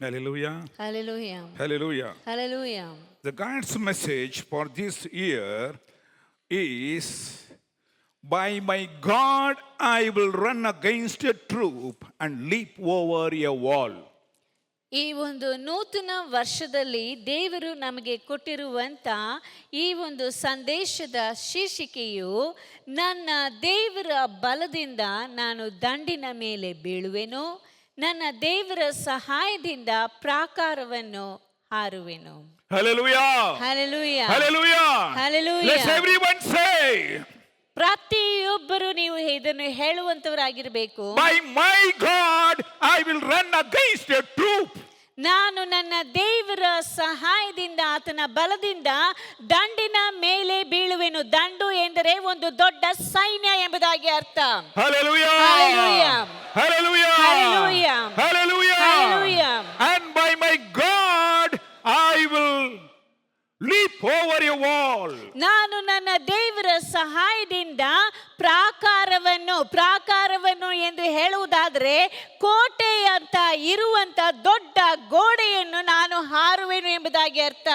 Hallelujah. Hallelujah. Hallelujah. Hallelujah. The God's message for this year is, by my God I will run against a troop and leap over a wall. ಈ ಒಂದು ನೂತನ ವರ್ಷದಲ್ಲಿ ದೇವರು ನಮಗೆ ಕೊಟ್ಟಿರುವಂಥ ಈ ಒಂದು ಸಂದೇಶದ ಶೀರ್ಷಿಕೆಯು, ನನ್ನ ದೇವರ ಬಲದಿಂದ ನಾನು ದಂಡಿನ ಮೇಲೆ ಬೀಳುವೆನು, ನನ್ನ ದೇವರ ಸಹಾಯದಿಂದ ಪ್ರಾಕಾರವನ್ನು ಹಾರುವೆನು. Hallelujah. Hallelujah. Hallelujah. Hallelujah. Let everyone say, ಪ್ರತಿಯೊಬ್ಬರು ನೀವು ಇದನ್ನು ಹೇಳುವಂತವರಾಗಿರಬೇಕು. by my God I will run against a troop. ನಾನು ನನ್ನ ದೇವರ ಸಹಾಯದಿಂದ, ಆತನ ಬಲದಿಂದ ದಂಡಿನ ಮೇಲೆ ಬೀಳುವೆನು. ದಂಡು ಎಂದರೆ ಒಂದು ದೊಡ್ಡ ಸೈನ್ಯ ಎಂಬುದಾಗಿ ಅರ್ಥ. Hallelujah. Hallelujah. Hallelujah. Hallelujah. Hallelujah. Hallelujah. And by my God I will leap over a wall. ನಾನು ನನ್ನ ದೇವರ ಸಹಾಯದಿಂದ ಪ್ರಾಕಾರವನ್ನು ಎಂದು ಹೇಳುವುದಾದರೆ ಕೋಟೆ ಅಂತ ಇರುವಂತ ದೊಡ್ಡ ಗೋಡೆಯನ್ನು ನಾನು ಹಾರುವೆನು ಎಂಬುದಾಗಿ ಅರ್ಥ.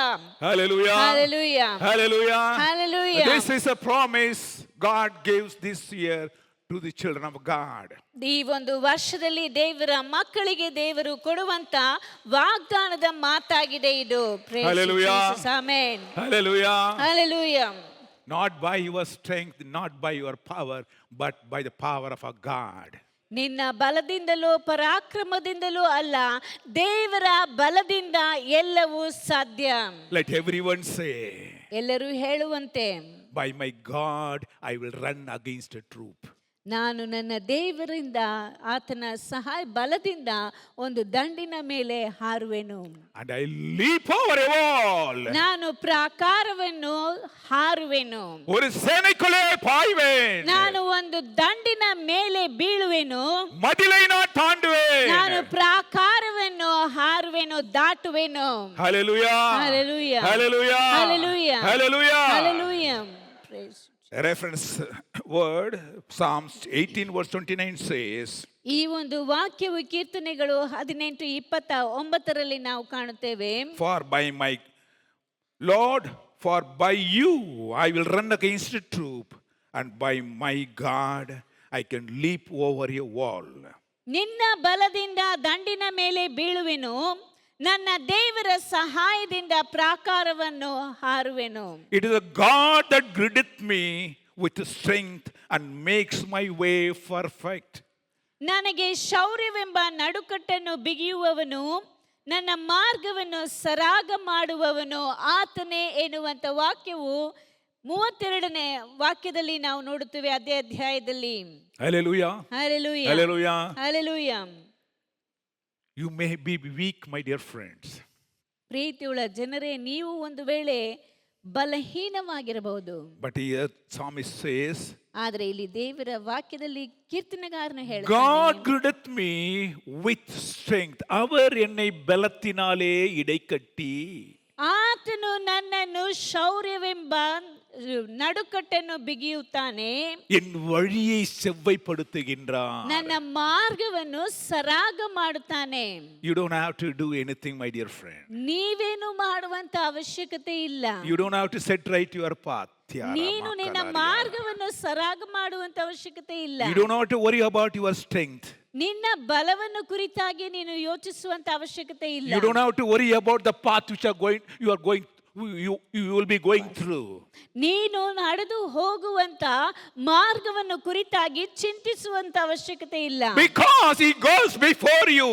Hallelujah. Hallelujah. Hallelujah. Hallelujah. This is a promise God gives this year to the children of God. ಈ ಒಂದು ವರ್ಷದಲ್ಲಿ ದೇವರ ಮಕ್ಕಳಿಗೆ ದೇವರು ಕೊಡುವಂತ ವಾಗ್ದಾನದ ಮಾತಾಗಿದೆ ಇದು. Praise Hallelujah. Jesus. Amen. Hallelujah. Hallelujah. Not by your strength, not by your power, but by the power of our God. ನಿನ್ನ ಬಲದಿಂದಲೂ ಪರಾಕ್ರಮದಿಂದಲೂ ಅಲ್ಲ, ದೇವರ ಬಲದಿಂದ ಎಲ್ಲವೂ ಸಾಧ್ಯ. Let everyone say, ಎಲ್ಲರೂ ಹೇಳುವಂತೆ, by my God I will run against a troop. ನಾನು ನನ್ನ ದೇವರಿಂದ, ಆತನ ಸಹಾಯ ಬಲದಿಂದ ಒಂದು ದಂಡಿನ ಮೇಲೆ ಹಾರುವೆನು. And I leap over a wall. ನಾನು ಪ್ರಾಕಾರವನ್ನು ಹಾರುವೆನು. ஒரு சேனைக்குள்ளே பாய்வேன். ನಾನು ಒಂದು ದಂಡಿನ ಮೇಲೆ ಬೀಳುವೆನು. மதிலை நான் தாண்டுவேன். ನಾನು ಪ್ರಾಕಾರವನ್ನು ಹಾರುವೆನು, ದಾಟುವೆನು. Hallelujah. Hallelujah. Hallelujah. Hallelujah. Hallelujah. Hallelujah. Praise. A reference word, Psalms 18 verse 29 says, ಈ ಒಂದು ವಾಕ್ಯವು ಕೀರ್ತನೆಗಳು 18:29 ನಾವು ಕಾಣುತ್ತೇವೆ. for by my Lord, for by you I will run against a troop, and by my God I can leap over a wall. ನಿನ್ನ ಬಲದಿಂದ ದಂಡಿನ ಮೇಲೆ ಬೀಳುವೆನು, ನನ್ನ ದೇವರ ಸಹಾಯದಿಂದ ಪ್ರಾಕಾರವನ್ನು ಹಾರುವೆನು. It is a God that girdeth me with strength and makes my way perfect. ನನಗೆ ಶೌರ್ಯವೆಂಬ ನಡುಕಟ್ಟನ್ನು ಬಿಗಿಯುವವನು, ನನ್ನ ಮಾರ್ಗವನ್ನು ಸರಾಗ ಮಾಡುವವನು ಆತನೇ ಎನ್ನುವಂತ ವಾಕ್ಯವು 32ನೇ ವಾಕ್ಯದಲ್ಲಿ ನಾವು ನೋಡುತ್ತೇವೆ, ಅದೇ ಅಧ್ಯಾಯದಲ್ಲಿ. Hallelujah. Hallelujah. Hallelujah. Hallelujah. You may be weak, my dear friends. ಪ್ರೀತಿಯುಳ್ಳ ಜನರೇ, ನೀವು ಒಂದು ವೇಳೆ ಬಲಹೀನವಾಗಿರಬಹುದು. But here psalmist says, ಆದರೆ ಇಲ್ಲಿ ದೇವರ ವಾಕ್ಯದಲ್ಲಿ ಕೀರ್ತನೆಗಾರನು God ಹೇಳ್ತಾನೆ, girdeth me with strength. அவர் என்னை பலத்தினாலே இடைக்கட்டி. ಆತನು ನನ್ನನ್ನು ಶೌರ್ಯವೆಂಬ ನಡುಕಟ್ಟನ್ನು ಬಿಗಿಯುತ್ತಾನೆ, என் வழியை செவ்வைப்படுத்துகின்றார். ನನ್ನ ಮಾರ್ಗವನ್ನು ಸರಾಗ ಮಾಡುತ್ತಾನೆ. You don't have to do anything, my dear friend. ನೀವೇನು ಮಾಡುವಂತ ಅವಶ್ಯಕತೆ ಇಲ್ಲ. You don't have to set right your path. ನೀನು ನಿನ್ನ ಮಾರ್ಗವನ್ನು ಸರಾಗ ಮಾಡುವಂತ ಅವಶ್ಯಕತೆ ಇಲ್ಲ. You don't have to worry about your strength. ನಿನ್ನ ಬಲವನ್ನು ಕುರಿತಾಗಿ ನೀನು ಯೋಚಿಸುವಂತ ಅವಶ್ಯಕತೆ ಇಲ್ಲ. You don't have to worry about the path which you will be going through. ನೀನು ನಡೆದು ಹೋಗುವಂತ ಮಾರ್ಗವನ್ನು ಕುರಿತಾಗಿ ಚಿಂತಿಸುವಂತ ಅವಶ್ಯಕತೆ ಇಲ್ಲ. Because he goes before you.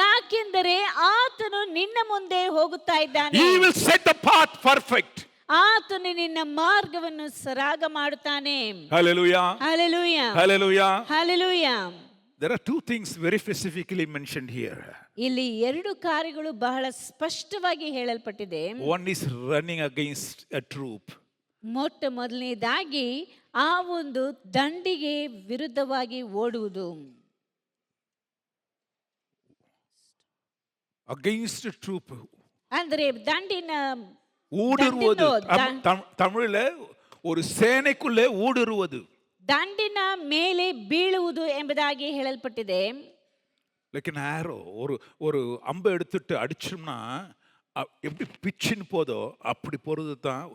ಯಾಕೆಂದರೆ ಆತನು ನಿನ್ನ ಮುಂದೆ ಹೋಗುತ್ತಾ ಇದ್ದಾನೆ. He will set the path perfect. ಆತನು ನಿನ್ನ ಮಾರ್ಗವನ್ನು ಸರಾಗ ಮಾಡುತ್ತಾನೆ. Hallelujah. Hallelujah. Hallelujah. Hallelujah. There are two things very specifically mentioned here. ಇಲ್ಲಿ ಎರಡು ಕಾರ್ಯಗಳು ಬಹಳ ಸ್ಪಷ್ಟವಾಗಿ ಹೇಳಲ್ಪಟ್ಟಿದೆ. One is running against a troop. ಮೊಟ್ಟ ಮೊದಲನೇದಾಗಿ ಆ ಒಂದು ದಂಡಿಗೆ ವಿರುದ್ಧವಾಗಿ ಓಡುವುದು. Against a troop. ಅಂದ್ರೆ ದಂಡಿನ ஊடுருவது. தமிழ்ல ஒரு சேனைக்குள்ளே ஊடுருவது. ದಂಡಿನ ಮೇಲೆ ಬೀಳುವುದು ಎಂಬುದಾಗಿ ಹೇಳಲ್ಪಟ್ಟಿದೆ. Like an arrow. ஒரு ஒரு அம்பை எடுத்துட்டு அடிச்சோம்னா எப்படி பிச்சின்னு போதோ அப்படி போகிறது தான்.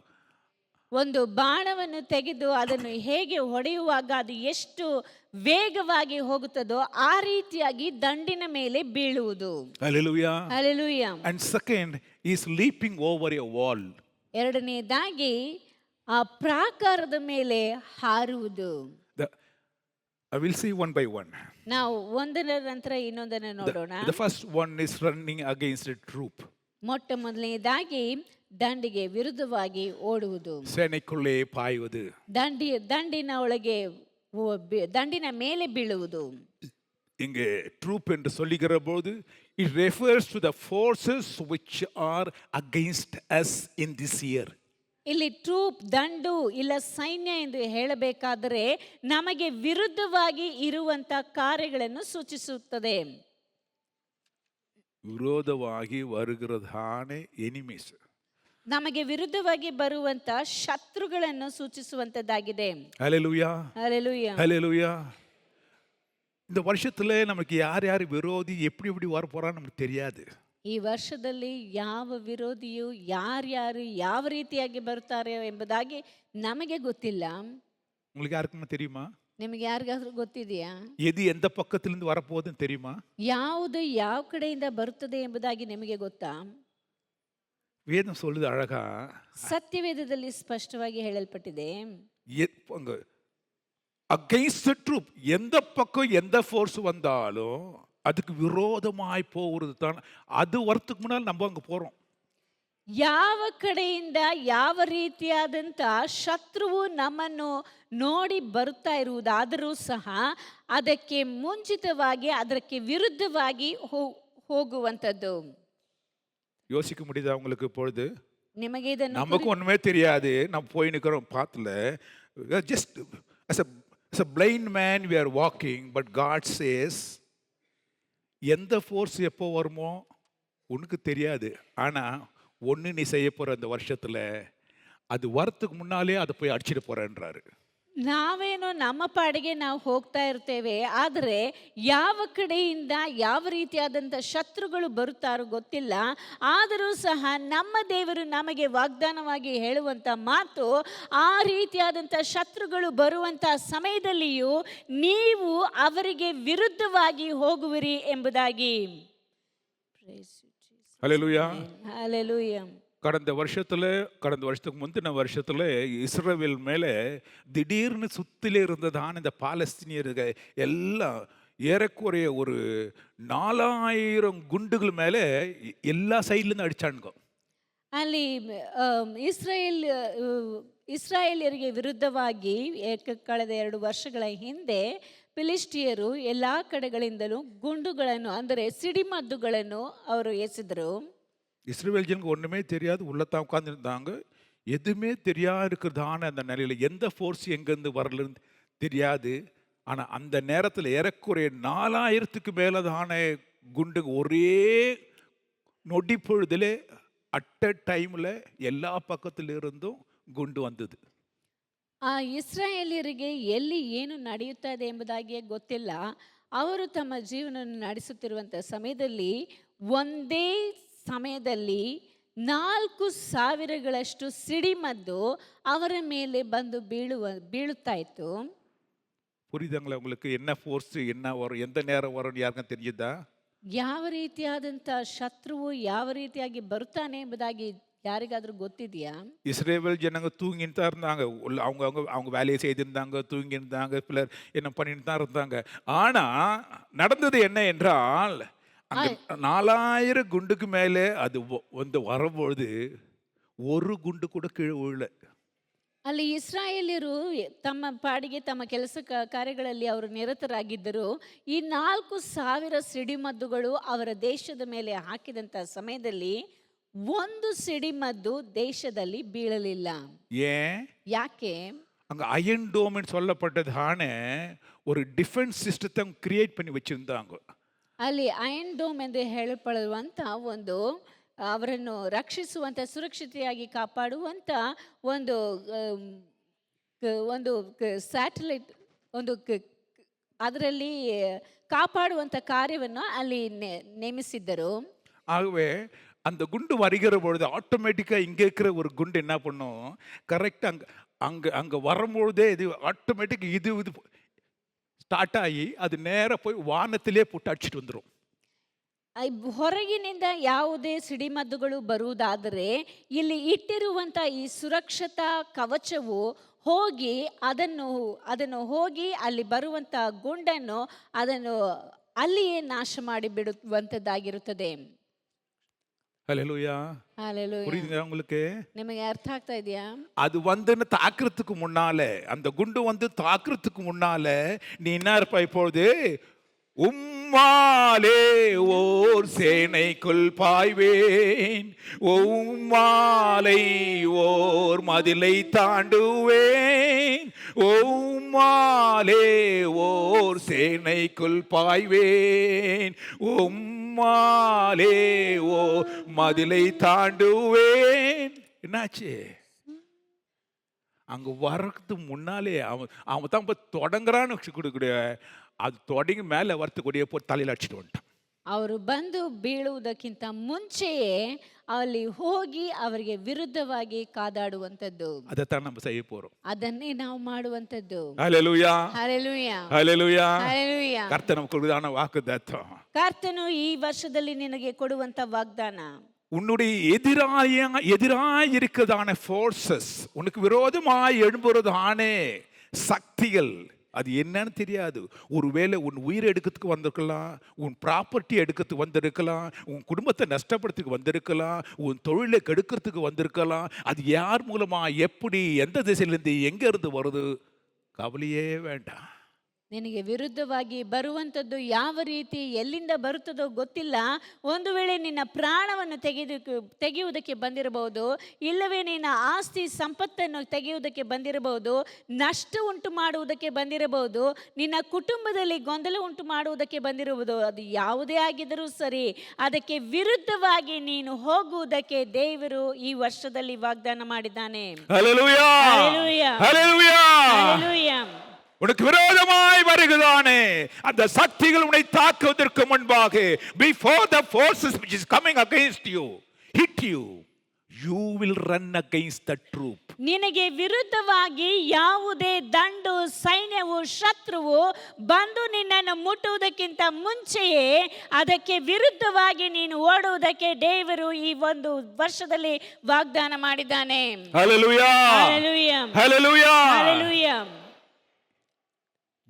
ಒಂದು ಬಾಣವನ್ನು ತೆಗೆದು ಅದನ್ನು ಹೇಗೆ ಹೊಡೆಯುವಾಗ ಅದು ಎಷ್ಟು ವೇಗವಾಗಿ ಹೋಗುತ್ತದೋ ಆ ರೀತಿಯಾಗಿ ದಂಡಿನ ಮೇಲೆ ಬೀಳುವುದು. Hallelujah. Hallelujah. And second is leaping over a wall. ಎರಡನೇದಾಗಿ ಆ ಪ್ರಾಕಾರದ ಮೇಲೆ ಹಾರುವುದು. I will see one by one. ನಾವು ಒಂದರ ನಂತರ ಇನ್ನೊಂದನ್ನು ನೋಡೋಣ. The first one is running against a troop. ಮೊಟ್ಟ ಮೊದಲನೇದಾಗಿ ದಂಡಿಗೆ ವಿರುದ್ಧವಾಗಿ ಓಡುವುದು. சேனைக்குள்ளே பாய்வது. ದಂಡಿನ ಒಳಗೆ ದಂಡಿನ ಮೇಲೆ ಬೀಳುವುದು. இங்கே ட்ரூப் என்று சொல்லுகிற போது it refers to the forces which are against us in this year. ಇಲ್ಲಿ ಟ್ರೂಪ್ ದಂಡು ಇಲ್ಲ ಸೈನ್ಯ ಎಂದು ಹೇಳಬೇಕಾದರೆ ನಮಗೆ ವಿರುದ್ಧವಾಗಿ ಇರುವಂತ ಕಾರ್ಯಗಳನ್ನು ಸೂಚಿಸುತ್ತದೆ. விரோதமாகி வருகிறதான எனிமீஸ். ನಮಗೆ ವಿರುದ್ಧವಾಗಿ ಬರುವಂತ ಶತ್ರುಗಳನ್ನು ಸೂಚಿಸುವಂತದ್ದಾಗಿದೆ. ஹalleluya. ಹಲ್ಲೆಲೂಯಾ. ஹalleluya. இந்த வருஷத்துல நமக்கு யார் யார் விரோதி எப்படி எப்படி வர போறான்னு நமக்கு தெரியாது. ಈ ವರ್ಷದಲ್ಲಿ ಯಾವ ವಿರೋಧಿಯು ಯಾರ್ಯಾರು ಯಾವ ರೀತಿಯಾಗಿ ಬರ್ತಾರೆ ಎಂಬುದಾಗಿ ನಮಗೆ ಗೊತ್ತಿಲ್ಲ. உங்களுக்கு யாருக்குமே தெரியுமா? ನಿಮಗೆ ಯಾರಿಗಾದ್ರೂ ಗೊತ್ತಿದೆಯಾ? எது எந்த பக்கத்திலிருந்து வரப்போகுதுன்னு தெரியுமா? ಯಾವುದು ಯಾವ ಕಡೆಯಿಂದ ಬರುತ್ತದೆ ಎಂಬುದಾಗಿ ನಿಮಗೆ ಗೊತ್ತಾ? வேதம் சொல்லுது அழகா. ಸತ್ಯವೇದದಲ್ಲಿ ಸ್ಪಷ್ಟವಾಗಿ ಹೇಳಲ್ಪಟ್ಟಿದೆ. அகைன்ஸ்ட் த ட்ரூப், எந்த பக்கம் எந்த ஃபோர்ஸ் வந்தாலும் அதுக்கு விரோதமாய் போகிறது தான். அது வரத்துக்கு முன்னால் நம்ம அங்கே போகிறோம். ಯಾವ ಕಡೆಯಿಂದ ಯಾವ ರೀತಿಯಾದಂಥ ಶತ್ರುವು ನಮ್ಮನ್ನು ನೋಡಿ ಬರುತ್ತಾ ಇರುವುದಾದರೂ ಸಹ ಅದಕ್ಕೆ ಮುಂಚಿತವಾಗಿ ಅದಕ್ಕೆ ವಿರುದ್ಧವಾಗಿ ಹೋಗುವಂಥದ್ದು. யோசிக்க முடியுதா உங்களுக்கு இப்பொழுது? ನಿಮಗೆ ಇದನ್ನು நமக்கு ஒன்றுமே தெரியாது, நம்ம போய் நிற்கிறோம் பாத்துல. Just as a blind man we are walking, but God says எந்த ஃபோர்ஸ் எப்போ வருமோ உனக்கு தெரியாது. ஆனால் ஒன்று நீ செய்ய போகிற அந்த வருஷத்தில் அது வரத்துக்கு முன்னாலே அதை போய் அடிச்சிட்டு போகிறேன்றாரு. ನಾವೇನೋ ನಮ್ಮ ಪಾಡಿಗೆ ನಾವು ಹೋಗ್ತಾ ಇರ್ತೇವೆ, ಆದರೆ ಯಾವ ಕಡೆಯಿಂದ ಯಾವ ರೀತಿಯಾದಂಥ ಶತ್ರುಗಳು ಬರುತ್ತಾರೋ ಗೊತ್ತಿಲ್ಲ. ಆದರೂ ಸಹ ನಮ್ಮ ದೇವರು ನಮಗೆ ವಾಗ್ದಾನವಾಗಿ ಹೇಳುವಂಥ ಮಾತು, ಆ ರೀತಿಯಾದಂಥ ಶತ್ರುಗಳು ಬರುವಂಥ ಸಮಯದಲ್ಲಿಯೂ ನೀವು ಅವರಿಗೆ ವಿರುದ್ಧವಾಗಿ ಹೋಗುವಿರಿ ಎಂಬುದಾಗಿ. ஹல்லேலூயா. ஹல்லேலூயா. கடந்த வருஷத்துக்கு முந்தின வருஷத்துல இஸ்ரவேல் மேலே திடீர்னு சுத்திலே இருந்ததான இந்த பாலஸ்தீனியர்கள் எல்லாம் ஏறக்குறைய ஒரு 4000 குண்டுகள் மேலே எல்லா சைட்லேருந்து அடிச்சானுங்க. ಅಲ್ಲಿ ಇಸ್ರಾಯೇಲ್ಯರಿಗೆ ವಿರುದ್ಧವಾಗಿ ಕಳೆದ 2 ವರ್ಷಗಳ ಹಿಂದೆ ಫಿಲಿಸ್ಟಿಯರು ಎಲ್ಲ ಕಡೆಗಳಿಂದಲೂ ಗುಂಡುಗಳನ್ನು ಅಂದರೆ ಸಿಡಿಮದ್ದುಗಳನ್ನು ಅವರು ಎಸೆದರು. இஸ்ரவேல் ஜனங்க ஒன்றுமே தெரியாது, உள்ளத்தான் உட்காந்துருந்தாங்க. எதுவுமே தெரியாது இருக்கிறதான அந்த நிலையில் எந்த ஃபோர்ஸ் எங்கேருந்து வரலன்னு தெரியாது. ஆனால் அந்த நேரத்தில் ஏறக்குறைய 4000க்கு மேலதான குண்டு ஒரே நொடி பொழுதில் அட் அ டைமில் எல்லா பக்கத்திலிருந்தும் ಗುಂಡು வந்தது. ಆ ಇಸ್ರಾಯೇಲ್ಯರಿಗೆ ಎಲ್ಲಿ ಏನು ನಡೆಯುತ್ತಾ ಇದೆ ಎಂಬುದಾಗಿ ಗೊತ್ತಿಲ್ಲ. ಅವರು ತಮ್ಮ ಜೀವನವನ್ನು ನಡೆಸುತ್ತಿರುವಂಥ ಸಮಯದಲ್ಲಿ ಒಂದೇ ಸಮಯದಲ್ಲಿ 4000ಗಳಷ್ಟು ಸಿಡಿಮದ್ದು ಅವರ ಮೇಲೆ ಬಂದು ಬೀಳುತ್ತಾ ಇತ್ತು. புரியுதுங்களா உங்களுக்கு? என்ன ஃபோர்ஸ் என்ன வரும், எந்த நேரம் வரும்னு யாருக்கும் தெரியுதா? ಯಾವ ರೀತಿಯಾದಂಥ ಶತ್ರುವು ಯಾವ ರೀತಿಯಾಗಿ ಬರ್ತಾನೆ ಎಂಬುದಾಗಿ யாருக்காದ್ರೂ ಗೊತ್ತಿದೆಯಾ? இஸ்ரவேல் ஜனங்க தூங்கிட்டு தான் இருந்தாங்க. அவங்க அவங்க அவங்க வேலையை செய்திருந்தாங்க, தூங்கி இருந்தாங்க, பிள்ளர் என்ன பண்ணிட்டு தான் இருந்தாங்க. ஆனால் நடந்தது என்ன என்றால், அங்கே 4000 குண்டுக்கு மேலே அது வந்து வரும்பொழுது ஒரு குண்டு கூட கீழே விழல. ಅಲ್ಲಿ ಇಸ್ರಾಯೇಲ್ಯರು ತಮ್ಮ ಪಾಡಿಗೆ ತಮ್ಮ ಕೆಲಸ ಕಾರ್ಯಗಳಲ್ಲಿ ಅವರು ನಿರತರಾಗಿದ್ದರು. ಈ 4000 ಸಿಡಿಮದ್ದುಗಳು ಅವರ ದೇಶದ ಮೇಲೆ ಹಾಕಿದಂಥ ಸಮಯದಲ್ಲಿ ಒಂದು ಸಿಡಿಮದ್ದು ದೇಶದಲ್ಲಿ ಬೀಳಲಿಲ್ಲ. ஏன்? ಯಾಕೆ? அங்கே அயன் டோம்னு சொல்லப்பட்டதான ஒரு டிஃபென்ஸ் சிஸ்டத்தை கிரியேட் பண்ணி வச்சிருந்தாங்க. ಅಲ್ಲಿ ಅಯನ್ ಡೋಮ್ ಎಂದು ಹೇಳಲ್ಪಡುವಂಥ ಒಂದು ಅವರನ್ನು ರಕ್ಷಿಸುವಂಥ ಸುರಕ್ಷತೆಯಾಗಿ ಕಾಪಾಡುವಂಥ ಒಂದು ಒಂದು ಸ್ಯಾಟಲೈಟ್ ಒಂದು ಅದರಲ್ಲಿ ಕಾಪಾಡುವಂತ ಕಾರ್ಯವನ್ನು ಅಲ್ಲಿ ನೇಮಿಸಿದ್ದರು. ஆகவே அந்த குண்டு வருகிற பொழுது ஆட்டோமேட்டிக்காக இங்கே இருக்கிற ஒரு குண்டு என்ன பண்ணும், கரெக்டாக அங்கே அங்கே அங்கே வரும்பொழுதே இது ஆட்டோமேட்டிக் இது இது ಸ್ಟಾರ್ಟ್ ಆಗಿ ಅದು ನೇರ போய் ವಾನத்திலே போட்டு அடிச்சிட்டு வந்துடும். ಹೊರಗಿನಿಂದ ಯಾವುದೇ ಸಿಡಿಮದ್ದುಗಳು ಬರುವುದಾದರೆ ಇಲ್ಲಿ ಇಟ್ಟಿರುವಂತ ಈ ಸುರಕ್ಷತಾ ಕವಚವು ಹೋಗಿ ಅದನ್ನು ಹೋಗಿ ಅಲ್ಲಿ ಬರುವಂತ ಗುಂಡನ್ನು ಅದನ್ನು ಅಲ್ಲಿಯೇ ನಾಶ ಮಾಡಿ ಬಿಡುವಂತದ್ದಾಗಿರುತ್ತದೆ. ஹல்லேலூயா. ஹல்லேலூயா. புரியுதுங்க உங்களுக்கு? ನಿಮಗೆ ಅರ್ಥ ಆಗ್ತಾ ಇದೆಯಾ? அது வந்து தாக்குறதுக்கு முன்னாலே, அந்த குண்டு வந்து தாக்குறதுக்கு முன்னாலே நீ என்ன இருப்ப இப்பொழுது, உம்மாலே ஓர் சேனைக்குள் பாய்வேன், உம்மாலை ஓர் மதிலை தாண்டுவேன், உம்மாலே ஓர் சேனைக்குள் பாய்வேன், உம்மாலே ஓர் மதிலை தாண்டுவேன். என்னாச்சு? அங்க வர்றதுக்கு முன்னாலே அவன் அவன் தான் தொடங்குறான்னு கொடுக்கூடிய அது தொடங்கி மேலே வரத்துக்கூடிய தலையில் அடிச்சுட்டு வந்துட்டான். ಅವರು ಬಂದು ಬೀಳುವುದಕ್ಕಿಂತ ಮುಂಚೆಯೇ ಅಲ್ಲಿ ಹೋಗಿ ಅವರಿಗೆ ವಿರುದ್ಧವಾಗಿ ಕಾದಾಡುವಂತದ್ದು. அதைத்தான் நம்ம செய்ய போறோம். ಅದನ್ನೇ ನಾವು ಮಾಡುವಂತದ್ದು. ஹல்லேலூயா. ಹಲ್ಲೆಲೂಯಾ. ஹல்லேலூயா. ಹಲ್ಲೆಲೂಯಾ. கர்த்தர் நமக்கு கொடுத்தான வாக்குத்தத்தம். ಕರ್ತನು ಈ ವರ್ಷದಲ್ಲಿ ನಿನಗೆ ಕೊಡುವಂತ ವಾಗ್ದಾನ, உன்னுடைய எதிராய் இருக்கிறதான ஃபோர்ஸஸ், உனக்கு விரோதமாய் எழும்புறதான சக்திகள், அது என்னன்னு தெரியாது. ஒருவேளை உன் உயிரை எடுக்கிறதுக்கு வந்திருக்கலாம், உன் ப்ராப்பர்ட்டி எடுக்கிறதுக்கு வந்திருக்கலாம், உன் குடும்பத்தை நஷ்டப்படுறதுக்கு வந்திருக்கலாம், உன் தொழிலை கெடுக்கிறதுக்கு வந்திருக்கலாம். அது யார் மூலமா, எப்படி, எந்த திசையிலேருந்து, எங்கே இருந்து வருது, கவலையே வேண்டாம். ನಿನಗೆ ವಿರುದ್ಧವಾಗಿ ಬರುವಂಥದ್ದು ಯಾವ ರೀತಿ ಎಲ್ಲಿಂದ ಬರುತ್ತದೋ ಗೊತ್ತಿಲ್ಲ. ಒಂದು ವೇಳೆ ನಿನ್ನ ಪ್ರಾಣವನ್ನು ತೆಗೆಯುವುದಕ್ಕೆ ಬಂದಿರಬಹುದು, ಇಲ್ಲವೇ ನಿನ್ನ ಆಸ್ತಿ ಸಂಪತ್ತನ್ನು ತೆಗೆಯುವುದಕ್ಕೆ ಬಂದಿರಬಹುದು, ನಷ್ಟ ಉಂಟು ಮಾಡುವುದಕ್ಕೆ ಬಂದಿರಬಹುದು, ನಿನ್ನ ಕುಟುಂಬದಲ್ಲಿ ಗೊಂದಲ ಉಂಟು ಮಾಡುವುದಕ್ಕೆ ಬಂದಿರಬಹುದು. ಅದು ಯಾವುದೇ ಆಗಿದ್ದರೂ ಸರಿ, ಅದಕ್ಕೆ ವಿರುದ್ಧವಾಗಿ ನೀನು ಹೋಗುವುದಕ್ಕೆ ದೇವರು ಈ ವರ್ಷದಲ್ಲಿ ವಾಗ್ದಾನ ಮಾಡಿದ್ದಾನೆ. ஹல்லேலூயா. ஹல்லேலூயா. ஹல்லேலூயா. ஹல்லேலூயா. உனக்கு விரோதமாய் வருகிறானே அந்த சக்திகள் உன்னை தாக்குவதற்கு முன்பாக, before the forces which is coming against you hit you, you will run against the troop. ನಿನಗೆ ವಿರುದ್ಧವಾಗಿ ಯಾವುದೇ ದಂಡು, ಸೈನ್ಯವು, ಶತ್ರುವು ಬಂದು ನಿನ್ನನ್ನು ಮುಟ್ಟುವುದಕ್ಕಿಂತ ಮುಂಚೆಯೇ ಅದಕ್ಕೆ ವಿರುದ್ಧವಾಗಿ ನೀನು ಓಡುವುದಕ್ಕೆ ದೇವರು ಈ ಒಂದು ವರ್ಷದಲ್ಲಿ ವಾಗ್ದಾನ ಮಾಡಿದ್ದಾನೆ. ஹல்லேலூயா. ஹல்லேலூயா. ஹல்லேலூயா. ஹல்லேலூயா.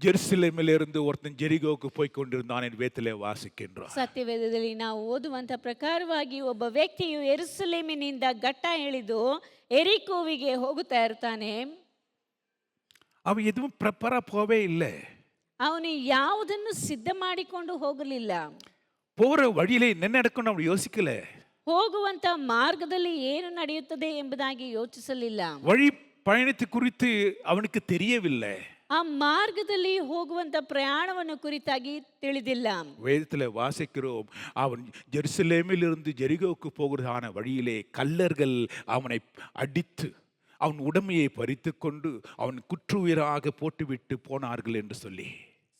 ஜெருசலேமிலிருந்து ஒருத்தன் ஜெரிகோவுக்கு போய் கொண்டிருந்தான் என்று வேதத்திலே வாசிக்கின்றோம். ಸತ್ಯವೇದದಲ್ಲಿ ನಾವು ಓದುವಂತ ಪ್ರಕಾರವಾಗಿ ಒಬ್ಬ ವ್ಯಕ್ತಿಯು ಯೆರೂಸಲೇಮಿನಿಂದ ಗಟ್ಟ ಇಳಿದು ಎರಿಕೋವಿಗೆ ಹೋಗುತ್ತಾ ಇರ್ತಾನೆ. அவன் எதுவும் ப்ரிப்பரா போவே இல்லை. ಅವನು ಯಾವುದನ್ನು ಸಿದ್ಧ ಮಾಡಿಕೊಂಡು ಹೋಗಲಿಲ್ಲ. போற வழியிலே என்ன நடக்கும்னு அவன் யோசிக்கல. ಹೋಗುವಂತ ಮಾರ್ಗದಲ್ಲಿ ಏನು ನಡೆಯುತ್ತದೆ ಎಂಬುದಾಗಿ ಯೋಚಿಸಲಿಲ್ಲ. வழி பயணத்தை குறித்து அவனுக்கு தெரியவில்லை. ಆ ಮಾರ್ಗದಲ್ಲಿ ಹೋಗುವಂತ ಪ್ರಯಾಣವನ್ನು ಕುರಿತಾಗಿ ತಿಳಿದಿಲ್ಲ. வேதத்தில் வாசிக்கிறோம், அவன் ஜெருசலேமில் இருந்து ஜெரிகோவுக்கு போகிறதான வழியிலே கல்லர்கள் அவனை அடித்து அவன் உடமையை பறித்து கொண்டு அவன் குற்றுயிராக போட்டுவிட்டு போனார்கள் என்று சொல்லி.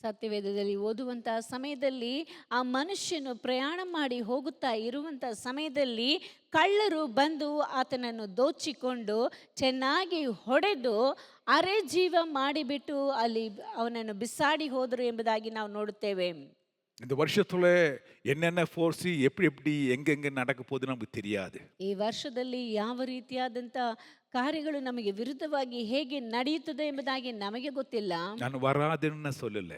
ಸತ್ಯವೇದದಲ್ಲಿ ಓದುವಂತಹ ಸಮಯದಲ್ಲಿ ಆ ಮನುಷ್ಯನು ಪ್ರಯಾಣ ಮಾಡಿ ಹೋಗುತ್ತಾ ಇರುವಂತ ಸಮಯದಲ್ಲಿ ಕಳ್ಳರು ಬಂದು ಆತನನ್ನು ದೋಚಿಕೊಂಡು ಚೆನ್ನಾಗಿ ಹೊಡೆದು ಅರೆ ಜೀವ ಮಾಡಿಬಿಟ್ಟು ಅಲ್ಲಿ ಅವನನ್ನು ಬಿಸಾಡಿ ಹೋದರು ಎಂಬುದಾಗಿ ನಾವು ನೋಡುತ್ತೇವೆ. இந்த வருஷத்துல என்னென்ன ஃபோர்ஸ் எப்படி எங்கெங்க நடக்க போகுது நமக்கு தெரியாது. ಈ ವರ್ಷದಲ್ಲಿ ಯಾವ ರೀತಿಯಾದಂತ ಕಾರ್ಯಗಳು ನಮಗೆ ವಿರುದ್ಧವಾಗಿ ಹೇಗೆ ನಡೆಯುತ್ತದೆ ಎಂಬುದಾಗಿ ನಮಗೆ ಗೊತ್ತಿಲ್ಲ. ನಾನು வராதுன்னு சொல்லல,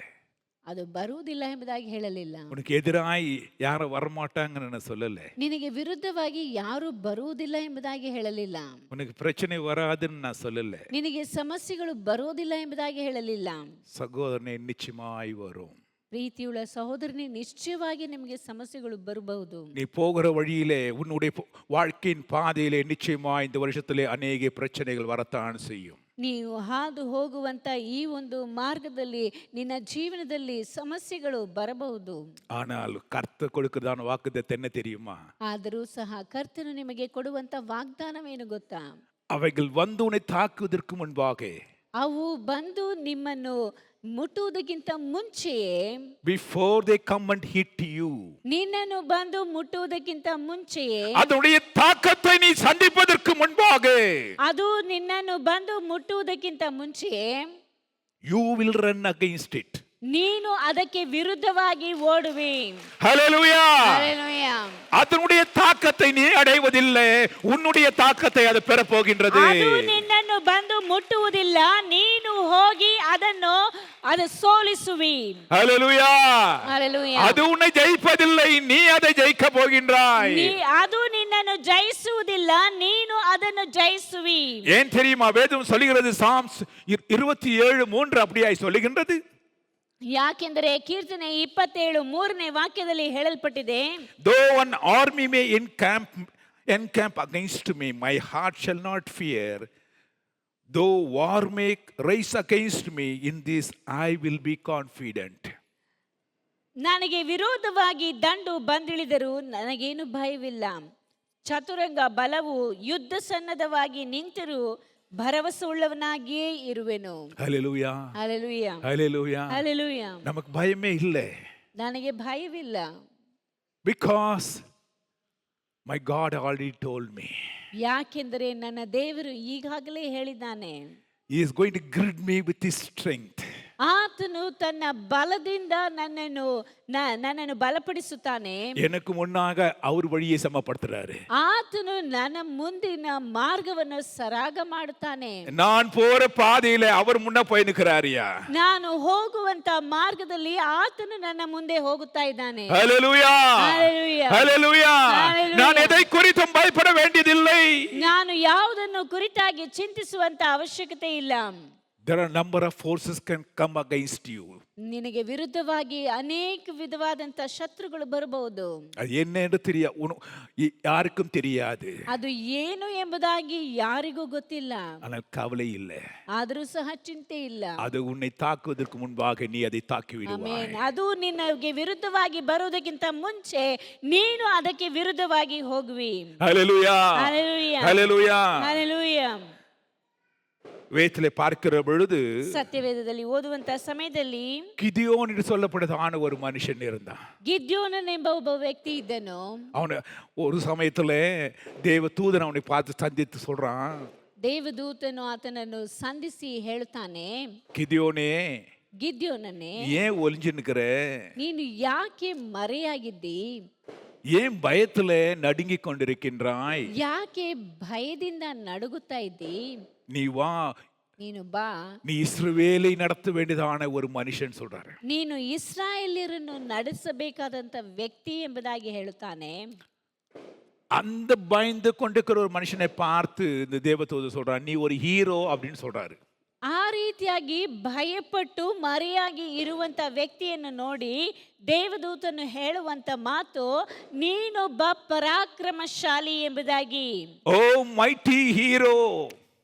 ಅದು ಬರುವುದಿಲ್ಲ ಎಂಬುದಾಗಿ ಹೇಳಲಿಲ್ಲ. உனக்கு எதிராய் யாரும் வரமாட்டாங்கன்னு சொல்லல, ನಿನಗೆ ವಿರುದ್ಧವಾಗಿ ಯಾರು ಬರುವುದಿಲ್ಲ ಎಂಬುದಾಗಿ ಹೇಳಲಿಲ್ಲ. உனக்கு பிரச்சனை வராதுன்னு நான் சொல்லல, ನಿನಗೆ ಸಮಸ್ಯೆಗಳು ಬರೋದಿಲ್ಲ ಎಂಬುದಾಗಿ ಹೇಳಲಿಲ್ಲ. சகோதரனே நிச்சயமாய் வரும். ಪ್ರೀತಿಯುಳ್ಳ ಸಹೋದರನೇ, ನಿಶ್ಚಯವಾಗಿ ನಿಮಗೆ ಸಮಸ್ಯೆಗಳು ಬರಬಹುದು. நீ போகிற வழியிலே உன்னுடைய வாழ்க்கையின் பாதையிலே நிச்சயமாய் இந்த வருஷத்திலே அநேக பிரச்சனைகள் வரத்தான் செய்யும். ನೀವು ಹಾದು ಹೋಗುವಂತ ಈ ಒಂದು ಮಾರ್ಗದಲ್ಲಿ ನಿನ್ನ ಜೀವನದಲ್ಲಿ ಸಮಸ್ಯೆಗಳು ಬರಬಹುದು. ஆனால் கர்த்தர் கொடுக்கிறதான வாக்குத்தத்தம் என்ன தெரியுமா? ಆದರೂ ಸಹ ಕರ್ತನು ನಿಮಗೆ ಕೊಡುವಂತ ವಾಗ್ದಾನವೇನು ಗೊತ್ತಾ? அவைகள் வந்து உன்னை தாக்குவதற்கு முன்பாக ಅವು ಬಂದು ನಿಮ್ಮನ್ನು ಮುಟ್ಟುವುದಕ್ಕಿಂತ ಮುಂಚೆಯೇ, before they come and hit you, ನಿನ್ನನ್ನು ಬಂದು ಮುಟ್ಟುವುದಕ್ಕಿಂತ ಮುಂಚೆಯೇ, அதனுடைய தாக்கத்தை நீ சந்திப்பதற்கு முன்பாக, ಅದು ನಿನ್ನನ್ನು ಬಂದು ಮುಟ್ಟುವುದಕ್ಕಿಂತ ಮುಂಚೆಯೇ, you will run against it. ನೀನು ಅದಕ್ಕೆ ವಿರುದ್ಧವಾಗಿ ಓಡುವೆ. Hallelujah. ಹಲ್ಲೆಲೂಯಾ. அதனுடைய தாக்கத்தை நீ அடைவதில்லை, உன்னுடைய தாக்கத்தை அது பெற போகின்றது. ಅದು ನಿನ್ನನ್ನು ಬಂದು ಮುಟ್ಟುವುದಿಲ್ಲ, ನೀನು ಹೋಗಿ ಅದು ಸೋಲಿಸುವಿ. Hallelujah. ಹಲ್ಲೆಲೂಯಾ. அது உன்னை ஜெயிப்பதில்லை, நீ அதை ஜெயிக்க போகின்றாய். ಅದು ನಿನ್ನನ್ನು ಜಯಿಸುವುದಿಲ್ಲ, ನೀನು ಅದನ್ನು ಜಯಿಸುವಿ. ஏன் தெரியுமா? வேதம் சொல்லுகிறது, சாம்ஸ் 27:3 அப்படியாய் சொல்லுகின்றது. ಯಾಕೆಂದರೆ ಕೀರ್ತನೆ 27:3ನೇ ವಾಕ್ಯದಲ್ಲಿ ಹೇಳಲ್ಪಟ್ಟಿದೆ, though an army may encamp against me, my heart shall not fear. though war may rise against me, in this I will be confident. ನನಗೆ ವಿರೋಧವಾಗಿ ದಂಡು ಬಂದಿಳಿದರೂ ನನಗೇನು ಭಯವಿಲ್ಲ. ಚತುರಂಗ ಬಲವು ಯುದ್ಧ ಸನ್ನದ್ಧವಾಗಿ ನಿಂತಿರು, ಭರವಸೆ ಉಳ್ಳವನಾಗಿಯೇ ಇರುವೆನು. Hallelujah. ಹಲ್ಲೆಲೂಯಾ. Hallelujah. ಹಲ್ಲೆಲೂಯಾ. நமக்கு பயமே இல்லை. ನನಗೆ ಭಯವಿಲ್ಲ. because my God already told me. ಯಾಕೆಂದರೆ ನನ್ನ ದೇವರು ಈಗಾಗಲೇ ಹೇಳಿದ್ದಾನೆ. He is going to gird me with his strength. ಆತನು ತನ್ನ ಬಲದಿಂದ ನನ್ನನ್ನು ಬಲಪಡಿಸುತ್ತಾನೆ. எனக்கு முன்னாக அவர் வழியை சமப்படுத்துறாரு. ಆತನು ನನ್ನ ಮುಂದಿನ ಮಾರ್ಗವನ್ನು ಸರಾಗ ಮಾಡುತ್ತಾನೆ. நான் போற பாதையில அவர் முன்ன போய் நிற்கிறாரியா. ನಾನು ಹೋಗುವಂತ ಮಾರ್ಗದಲ್ಲಿ ಆತನು ನನ್ನ ಮುಂದೆ ಹೋಗುತ್ತಾ ಇದ್ದಾನೆ. ஹalleluya. ஹalleluya. ஹalleluya. நான் எதை குறித்தும் பயப்பட வேண்டியதில்லை. ನಾನು ಯಾವುದನ್ನು ಕುರಿತಾಗಿ ಚಿಂತಿಸುವಂತ ಅವಶ್ಯಕತೆ ಇಲ್ಲ. there are number of forces can come against you. ನಿನಗೆ ವಿರುದ್ಧವಾಗಿ ಅನೇಕ ವಿಧವಾದಂತ ಶತ್ರುಗಳು ಬರಬಹುದು. அது என்னன்னு யாருக்கும் தெரியாது. ಅದು ಏನು ಎಂಬುದಾಗಿ ಯಾರಿಗೂ ಗೊತ್ತಿಲ್ಲ. ஆனால் கவலை இல்லை. ಆದರೂ ಸಹ ಚಿಂತೆ ಇಲ್ಲ. அது உன்னை தாக்குவதற்கு முன்பாக நீ அதை தாக்கி விடுவாய். ಆಮೆನ್. ಅದು ನಿನಗೆ ವಿರುದ್ಧವಾಗಿ ಬರುವುದಕ್ಕಿಂತ ಮುಂಚೆ ನೀನು ಅದಕ್ಕೆ ವಿರುದ್ಧವಾಗಿ ಹೋಗುವಿ. ஹalleluya. ஹalleluya. ஹalleluya. ஹalleluya. வேதத்திலே பார்க்கிற பொழுது, ಸತ್ಯವೇದದಲ್ಲಿ ಓದುವಂತ ಸಮಯದಲ್ಲಿ கிதியோன் என்று சொல்லப்படுதான ஒரு மனுஷன் இருந்தான். ಗಿದ್ಯೋನನೆಂಬ ಒಬ್ಬ ವ್ಯಕ್ತಿ ಇದ್ದನು. அவனை ஒரு சமயத்துல தேவ தூதன் அவனை பார்த்து சந்தித்து சொல்றான், ದೇವದೂತನು ಆತನನ್ನು ಸಂಧಿಸಿ ಹೇಳುತ್ತಾನೆ, கிதியோனே, ಗಿದ್ಯೋನನೇ, ஏன் ஒளிஞ்சு நிக்கிற? ನೀನು ಯಾಕೆ ಮರೆಯಾಗಿದ್ದಿ? ஏன் பயத்துல நடுங்கிக் கொண்டிருக்கின்றாய்? ಯಾಕೆ ಭಯದಿಂದ ನಡುಗುತ್ತಾ ಇದ್ದಿ? நீ வா, ನೀನು ಬಾ, நீ இஸ்ரவேலை நடத்த வேண்டியதான ஒரு மனுஷன் சொல்றாரு. ನೀನು ಇಸ್ರಾಯೇಲ್ಯರನ್ನು ನಡೆಸಬೇಕಾದಂತ ವ್ಯಕ್ತಿ ಎಂಬುದಾಗಿ ಹೇಳುತ್ತಾನೆ. அந்த பயந்து கொண்டிருக்கிற ஒரு மனுஷனை பார்த்து இந்த தேவதூதன் சொல்றான், நீ ஒரு ஹீரோ அப்படின்னு சொல்றாரு. ಆ ರೀತಿಯಾಗಿ ಭಯಪಟ್ಟು ಮರೆಯಾಗಿ ಇರುವಂತ ವ್ಯಕ್ತಿಯನ್ನು ನೋಡಿ ದೇವದೂತನು ಹೇಳುವಂತ ಮಾತು, ನೀನೊಬ್ಬ ಪರಾಕ್ರಮಶಾಲಿ ಎಂಬುದಾಗಿ. ಓ ಮೈಟಿ ಹೀರೋ,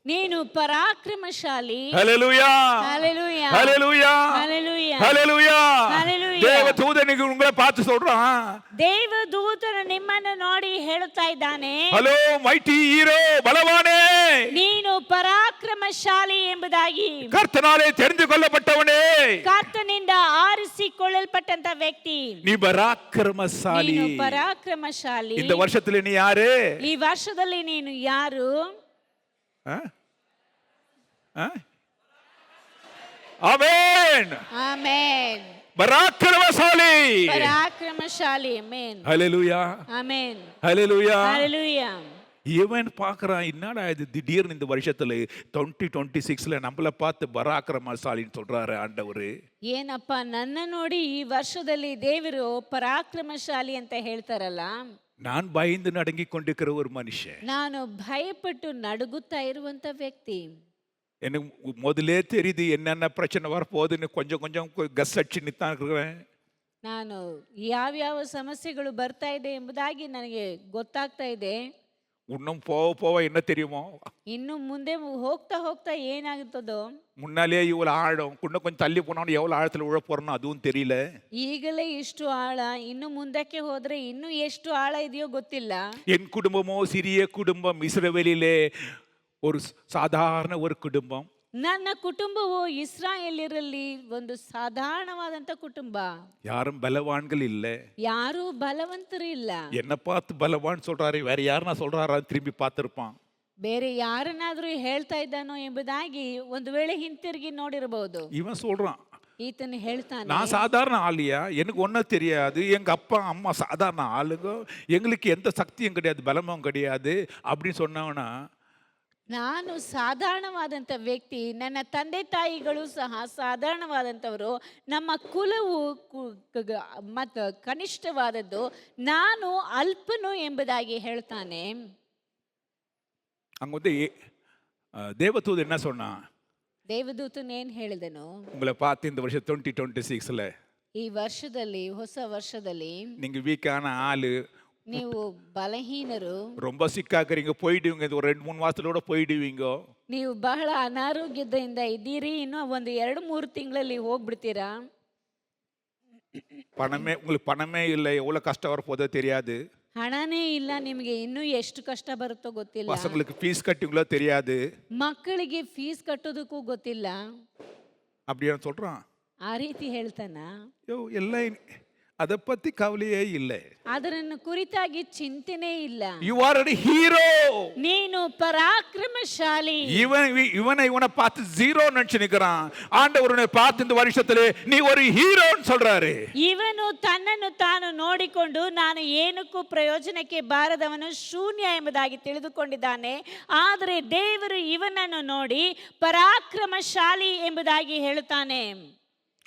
ನೀನು ಪರಾಕ್ರಮಶಾಲಿ. ஹalleluya. ஹalleluya. ஹalleluya. ஹalleluya. ஹalleluya. ஹalleluya. தேவதூதனுக்கு உங்களை பார்த்து சொல்றான், ದೇವದೂತನು ನಿಮ್ಮನ್ನು ನೋಡಿ ಹೇಳುತ್ತಾ ಇದ್ದಾನೆ, ஹலோ மைட்டி ஹீரோ, பலவானே, ನೀನು ಪರಾಕ್ರಮಶಾಲಿ ಎಂಬುದಾಗಿ. கர்த்தனாலே தெரிந்து கொள்ளப்பட்டவனே, ಕರ್ತನಿಂದ ಆರಿಸಿಕೊಳ್ಳಲ್ಪಟ್ಟಂತ ವ್ಯಕ್ತಿ, நீ பராக்கிரமசாலி. ನೀನು ಪರಾಕ್ರಮಶಾಲಿ. இந்த வருஷத்துல நீ யாரு? ಈ ವರ್ಷದಲ್ಲಿ ನೀನು ಯಾರು? ಆಮೆನ್. ಆಮೆನ್. பராக்கிரமசாலி. பராக்கிரமசாலி. ஆமென். ஹalleluya. ஆமென். ஹalleluya. ஹalleluya. இவன் பார்க்கறான், என்னடா இது திடீர்னு இந்த வருஷத்துல 2026ல நம்மள பார்த்து பராக்கிரமசாலின்னு சொல்றாரு ஆண்டவர். ಏನಪ್ಪ, ನನ್ನ ನೋಡಿ ಈ ವರ್ಷದಲ್ಲಿ ದೇವರು ಪರಾಕ್ರಮಶಾಲಿ ಅಂತ ಹೇಳ್ತಾರಲ್ಲ. நான் பயந்து நடுங்கிக் கொண்டிருக்கிற ஒரு மனுஷன். ನಾನು ಭಯಪಟ್ಟು ನಡುಗುತ್ತಾ ಇರುವಂತ ವ್ಯಕ್ತಿ. எனக்கு முதலே தெரியுது என்னென்ன பிரச்சனை வரப்போகுதுன்னு. கொஞ்சம் கொஞ்சம் கஸ் அடிச்சு நித்தான் இருக்கிறேன். ನಾನು ಯಾವ್ಯಾವ ಸಮಸ್ಯೆಗಳು ಬರ್ತಾ ಇದೆ ಎಂಬುದಾಗಿ ನನಗೆ ಗೊತ್ತಾಗ್ತಾ ಇದೆ. இன்னும் போக போக என்ன தெரியுமோ, ಇನ್ನು ಮುಂದೆ ಹೋಗ್ತಾ ಹೋಗ್ತಾ ಏನಾಗುತ್ತದೋ, முன்னாலே இவ்வளவு ஆழம், இன்னும் கொஞ்சம் தள்ளி போனவன எவ்வளவு ஆழத்துல விழ போறோம்னு அதுவும் தெரியல. ಈಗಲೇ ಇಷ್ಟು ಆಳ, ಇನ್ನು ಮುಂದಕ್ಕೆ ಹೋದ್ರೆ ಇನ್ನು ಎಷ್ಟು ಆಳ ಇದೆಯೋ ಗೊತ್ತಿಲ್ಲ. என் குடும்பமோ சிறிய குடும்பம், இஸ்ரவேலிலே ஒரு சாதாரண ஒரு குடும்பம். ನನ್ನ ಕುಟುಂಬವು ಇಸ್ರಾಯೇಲ್ಯರಲ್ಲಿ ಒಂದು ಸಾಧಾರಣವಾದಂತ ಕುಟುಂಬ. யாரும் பலவான்கள் இல்லை. ಯಾರೂ ಬಲವಂತರು ಇಲ್ಲ. என்ன பார்த்து பலவான் சொல்றாரு, வேற யாருன்னா சொல்றாரா திரும்பி பார்த்திருப்பான். ಬೇರೆ ಯಾರನ್ನಾದ್ರೂ ಹೇಳ್ತಾ ಇದ್ದಾನೋ ಎಂಬುದಾಗಿ ಒಂದು ವೇಳೆ ಹಿಂತಿರುಗಿ ನೋಡಿರಬಹುದು. இவன் சொல்றான், ಈತನು ಹೇಳ್ತಾನೆ, நான் சாதாரண ஆளியா, எனக்கு ஒன்றும் தெரியாது, எங்க அப்பா அம்மா சாதாரண ஆளுங்க, எங்களுக்கு எந்த சக்தியும் கிடையாது, பலமும் கிடையாது அப்படின்னு சொன்னவனா, ನಾನು ಸಾಧಾರಣವಾದಂಥ ವ್ಯಕ್ತಿ, ನನ್ನ ತಂದೆ ತಾಯಿಗಳು ಸಹ ಸಾಧಾರಣವಾದಂಥವರು, ನಮ್ಮ ಕುಲವು ಮತ್ತು ಕನಿಷ್ಠವಾದದ್ದು, ನಾನು ಅಲ್ಪನು ಎಂಬುದಾಗಿ ಹೇಳ್ತಾನೆ. அங்க வந்து தேவதூது என்ன சொன்னா, ದೇವದೂತನು ಏನ್ ಹೇಳಿದನು, உங்களை பார்த்து இந்த வருஷம் 2026ல ಈ ವರ್ಷದಲ್ಲಿ, ಹೊಸ ವರ್ಷದಲ್ಲಿ நீங்க வீக்கான ஆளு, ನೀವು ಬಲಹೀನರು, ரொம்ப சிக்காக்குறீங்க, போயிடுவீங்க, இது ஒரு 2-3 மாசத்துல போயிடுவீங்க, ನೀವು ಬಹಳ ಅನಾರೋಗ್ಯದಿಂದ ಇದ್ದೀರಿ, ಇನ್ನೂ ಒಂದು 2-3 ತಿಂಗಳಲ್ಲಿ ಹೋಗ್ಬಿಡ್ತೀರಾ, உங்களுக்கு பணமே இல்லை, எவ்வளவு கஷ்டம் வரப்போதோ தெரியாது, ಹಣನೇ ಇಲ್ಲ, ನಿಮಗೆ ಇನ್ನೂ ಎಷ್ಟು ಕಷ್ಟ ಬರುತ್ತೋ ಗೊತ್ತಿಲ್ಲ, பசங்களுக்கு ஃபீஸ் கட்டுங்களோ தெரியாது, ಮಕ್ಕಳಿಗೆ ಫೀಸ್ ಕಟ್ಟೋದಕ್ಕೂ ಗೊತ್ತಿಲ್ಲ, அப்படின்னு சொல்றான். ಆ ರೀತಿ ಹೇಳ್ತಾನ. எல்லாம் அதை பத்தி கவலையே இல்லை. ಅದರನ್ನು ಕುರಿತಾಗಿ ಚಿಂತೆನೇ ಇಲ್ಲ. You are a hero. ನೀನು ಪರಾಕ್ರಮಶಾಲಿ. இவனை பார்த்து ஜீரோ நினைச்சு நிக்கிறான். ஆண்டவர் உன்னை பார்த்து இந்த வருஷத்துல நீ ஒரு ஹீரோன்னு சொல்றாரு. ಇವನು ತನ್ನನ್ನು ತಾನು ನೋಡಿಕೊಂಡು ನಾನು ಏನಕ್ಕೂ ಪ್ರಯೋಜನಕ್ಕೆ ಬಾರದವನು, ಶೂನ್ಯ ಎಂಬುದಾಗಿ ತಿಳಿದುಕೊಂಡಿದ್ದಾನೆ. ಆದರೆ ದೇವರು ಇವನನ್ನು ನೋಡಿ ಪರಾಕ್ರಮಶಾಲಿ ಎಂಬುದಾಗಿ ಹೇಳುತ್ತಾನೆ.